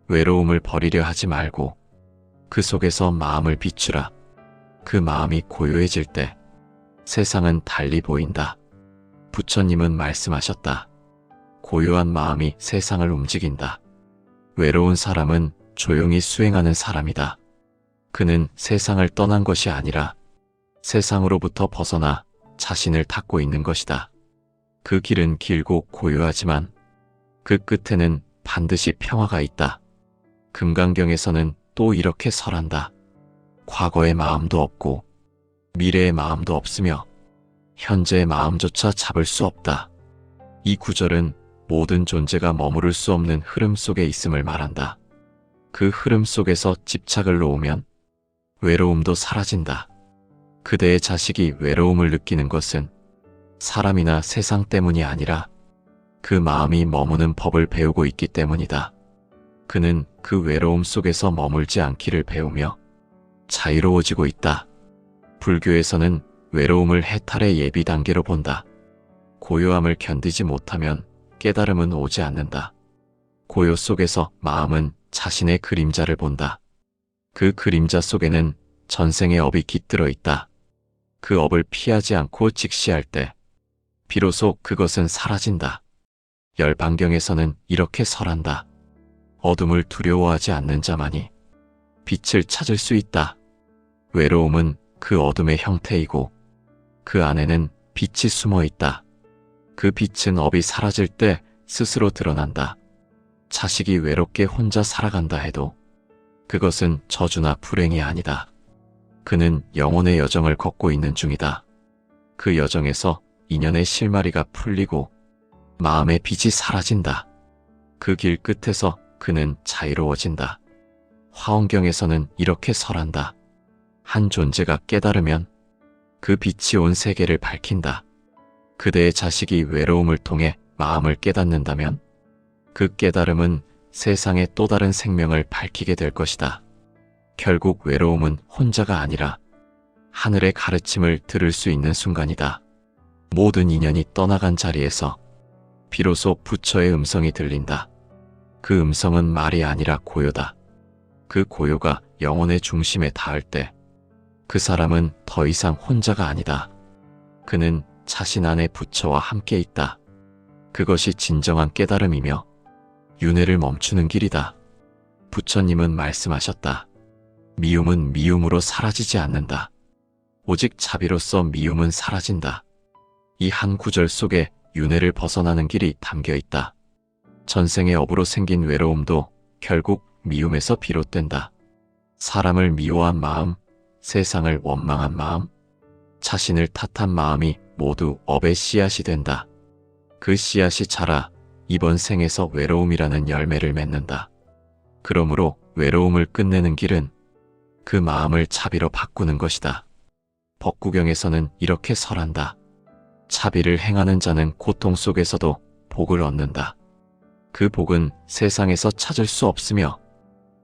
외로움을 버리려 하지 말고 그 속에서 마음을 비추라. 그 마음이 고요해질 때 세상은 달리 보인다. 부처님은 말씀하셨다. 고요한 마음이 세상을 움직인다. 외로운 사람은 조용히 수행하는 사람이다. 그는 세상을 떠난 것이 아니라 세상으로부터 벗어나 자신을 닦고 있는 것이다. 그 길은 길고 고요하지만 그 끝에는 반드시 평화가 있다. 금강경에서는 또 이렇게 설한다. 과거의 마음도 없고 미래의 마음도 없으며 현재의 마음조차 잡을 수 없다. 이 구절은 모든 존재가 머무를 수 없는 흐름 속에 있음을 말한다. 그 흐름 속에서 집착을 놓으면 외로움도 사라진다. 그대의 자식이 외로움을 느끼는 것은 사람이나 세상 때문이 아니라 그 마음이 머무는 법을 배우고 있기 때문이다. 그는 그 외로움 속에서 머물지 않기를 배우며 자유로워지고 있다. 불교에서는 외로움을 해탈의 예비 단계로 본다. 고요함을 견디지 못하면 깨달음은 오지 않는다. 고요 속에서 마음은 자신의 그림자를 본다. 그 그림자 속에는 전생의 업이 깃들어 있다. 그 업을 피하지 않고 직시할 때 비로소 그것은 사라진다. 열반경에서는 이렇게 설한다. 어둠을 두려워하지 않는 자만이 빛을 찾을 수 있다. 외로움은 그 어둠의 형태이고 그 안에는 빛이 숨어 있다. 그 빛은 업이 사라질 때 스스로 드러난다. 자식이 외롭게 혼자 살아간다 해도 그것은 저주나 불행이 아니다. 그는 영혼의 여정을 걷고 있는 중이다. 그 여정에서 인연의 실마리가 풀리고 마음의 빛이 사라진다. 그 길 끝에서 그는 자유로워진다. 화엄경에서는 이렇게 설한다. 한 존재가 깨달으면 그 빛이 온 세계를 밝힌다. 그대의 자식이 외로움을 통해 마음을 깨닫는다면 그 깨달음은 세상의 또 다른 생명을 밝히게 될 것이다. 결국 외로움은 혼자가 아니라 하늘의 가르침을 들을 수 있는 순간이다. 모든 인연이 떠나간 자리에서 비로소 부처의 음성이 들린다. 그 음성은 말이 아니라 고요다. 그 고요가 영혼의 중심에 닿을 때 그 사람은 더 이상 혼자가 아니다. 그는 자신 안에 부처와 함께 있다. 그것이 진정한 깨달음이며 윤회를 멈추는 길이다. 부처님은 말씀하셨다. 미움은 미움으로 사라지지 않는다. 오직 자비로서 미움은 사라진다. 이 한 구절 속에 윤회를 벗어나는 길이 담겨 있다. 전생의 업으로 생긴 외로움도 결국 미움에서 비롯된다. 사람을 미워한 마음, 세상을 원망한 마음, 자신을 탓한 마음이 모두 업의 씨앗이 된다. 그 씨앗이 자라 이번 생에서 외로움이라는 열매를 맺는다. 그러므로 외로움을 끝내는 길은 그 마음을 자비로 바꾸는 것이다. 법구경에서는 이렇게 설한다. 자비를 행하는 자는 고통 속에서도 복을 얻는다. 그 복은 세상에서 찾을 수 없으며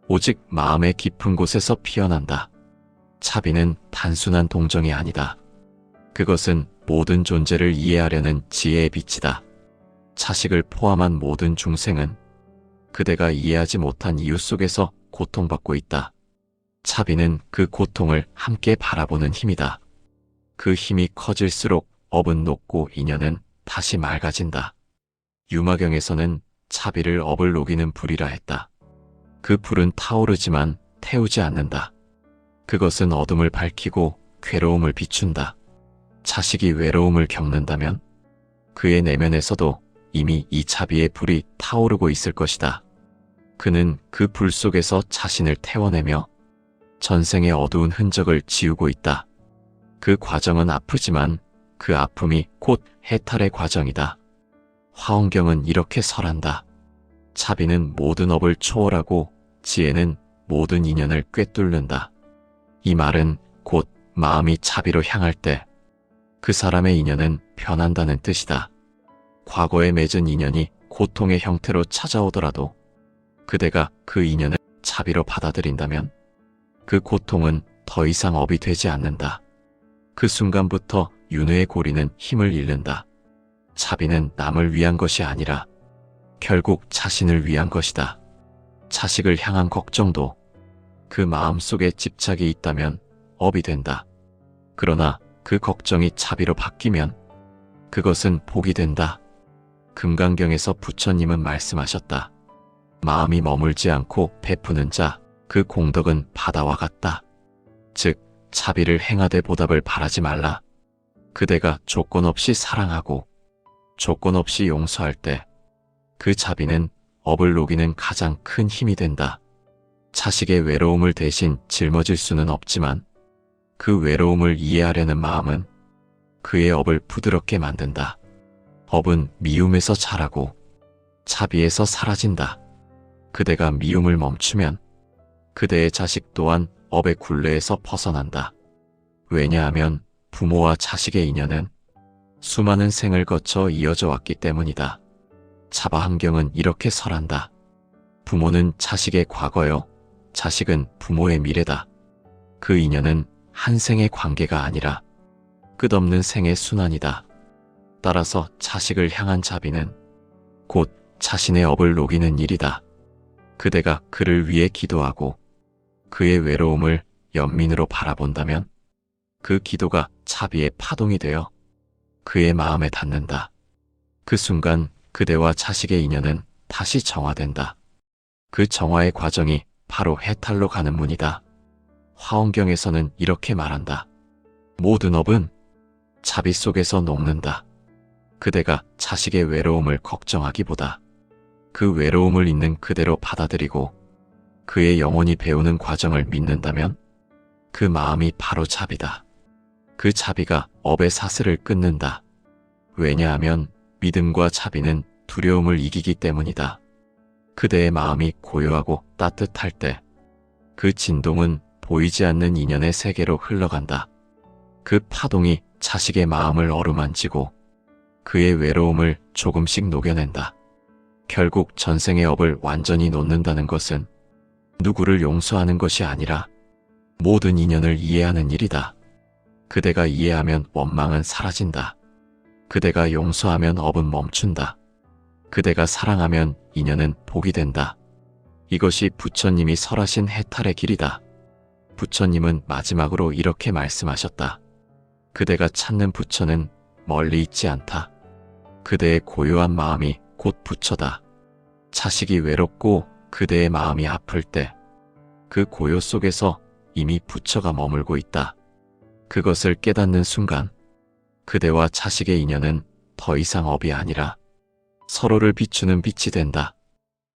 오직 마음의 깊은 곳에서 피어난다. 자비는 단순한 동정이 아니다. 그것은 모든 존재를 이해하려는 지혜의 빛이다. 자식을 포함한 모든 중생은 그대가 이해하지 못한 이유 속에서 고통받고 있다. 자비는 그 고통을 함께 바라보는 힘이다. 그 힘이 커질수록 업은 녹고 인연은 다시 맑아진다. 유마경에서는 자비를 업을 녹이는 불이라 했다. 그 불은 타오르지만 태우지 않는다. 그것은 어둠을 밝히고 괴로움을 비춘다. 자식이 외로움을 겪는다면 그의 내면에서도 이미 이 자비의 불이 타오르고 있을 것이다. 그는 그 불 속에서 자신을 태워내며 전생의 어두운 흔적을 지우고 있다. 그 과정은 아프지만 그 아픔이 곧 해탈의 과정이다. 화엄경은 이렇게 설한다. 자비는 모든 업을 초월하고 지혜는 모든 인연을 꿰뚫는다. 이 말은 곧 마음이 자비로 향할 때 그 사람의 인연은 변한다는 뜻이다. 과거에 맺은 인연이 고통의 형태로 찾아오더라도 그대가 그 인연을 자비로 받아들인다면 그 고통은 더 이상 업이 되지 않는다. 그 순간부터 윤회의 고리는 힘을 잃는다. 자비는 남을 위한 것이 아니라 결국 자신을 위한 것이다. 자식을 향한 걱정도 그 마음속에 집착이 있다면 업이 된다. 그러나 그 걱정이 자비로 바뀌면 그것은 복이 된다. 금강경에서 부처님은 말씀하셨다. 마음이 머물지 않고 베푸는 자, 그 공덕은 바다와 같다. 즉, 자비를 행하되 보답을 바라지 말라. 그대가 조건 없이 사랑하고 조건 없이 용서할 때 그 자비는 업을 녹이는 가장 큰 힘이 된다. 자식의 외로움을 대신 짊어질 수는 없지만 그 외로움을 이해하려는 마음은 그의 업을 부드럽게 만든다. 업은 미움에서 자라고 자비에서 사라진다. 그대가 미움을 멈추면 그대의 자식 또한 업의 굴레에서 벗어난다. 왜냐하면 부모와 자식의 인연은 수많은 생을 거쳐 이어져 왔기 때문이다. 자바함경은 이렇게 설한다. 부모는 자식의 과거요, 자식은 부모의 미래다. 그 인연은 한 생의 관계가 아니라 끝없는 생의 순환이다. 따라서 자식을 향한 자비는 곧 자신의 업을 녹이는 일이다. 그대가 그를 위해 기도하고 그의 외로움을 연민으로 바라본다면 그 기도가 자비의 파동이 되어 그의 마음에 닿는다. 그 순간 그대와 자식의 인연은 다시 정화된다. 그 정화의 과정이 바로 해탈로 가는 문이다. 화엄경에서는 이렇게 말한다. 모든 업은 자비 속에서 녹는다. 그대가 자식의 외로움을 걱정하기보다 그 외로움을 있는 그대로 받아들이고 그의 영혼이 배우는 과정을 믿는다면 그 마음이 바로 자비다. 그 자비가 업의 사슬을 끊는다. 왜냐하면 믿음과 자비는 두려움을 이기기 때문이다. 그대의 마음이 고요하고 따뜻할 때 그 진동은 보이지 않는 인연의 세계로 흘러간다. 그 파동이 자식의 마음을 어루만지고 그의 외로움을 조금씩 녹여낸다. 결국 전생의 업을 완전히 놓는다는 것은 누구를 용서하는 것이 아니라 모든 인연을 이해하는 일이다. 그대가 이해하면 원망은 사라진다. 그대가 용서하면 업은 멈춘다. 그대가 사랑하면 인연은 복이 된다. 이것이 부처님이 설하신 해탈의 길이다. 부처님은 마지막으로 이렇게 말씀하셨다. 그대가 찾는 부처는 멀리 있지 않다. 그대의 고요한 마음이 곧 부처다. 자식이 외롭고 그대의 마음이 아플 때 그 고요 속에서 이미 부처가 머물고 있다. 그것을 깨닫는 순간 그대와 자식의 인연은 더 이상 업이 아니라 서로를 비추는 빛이 된다.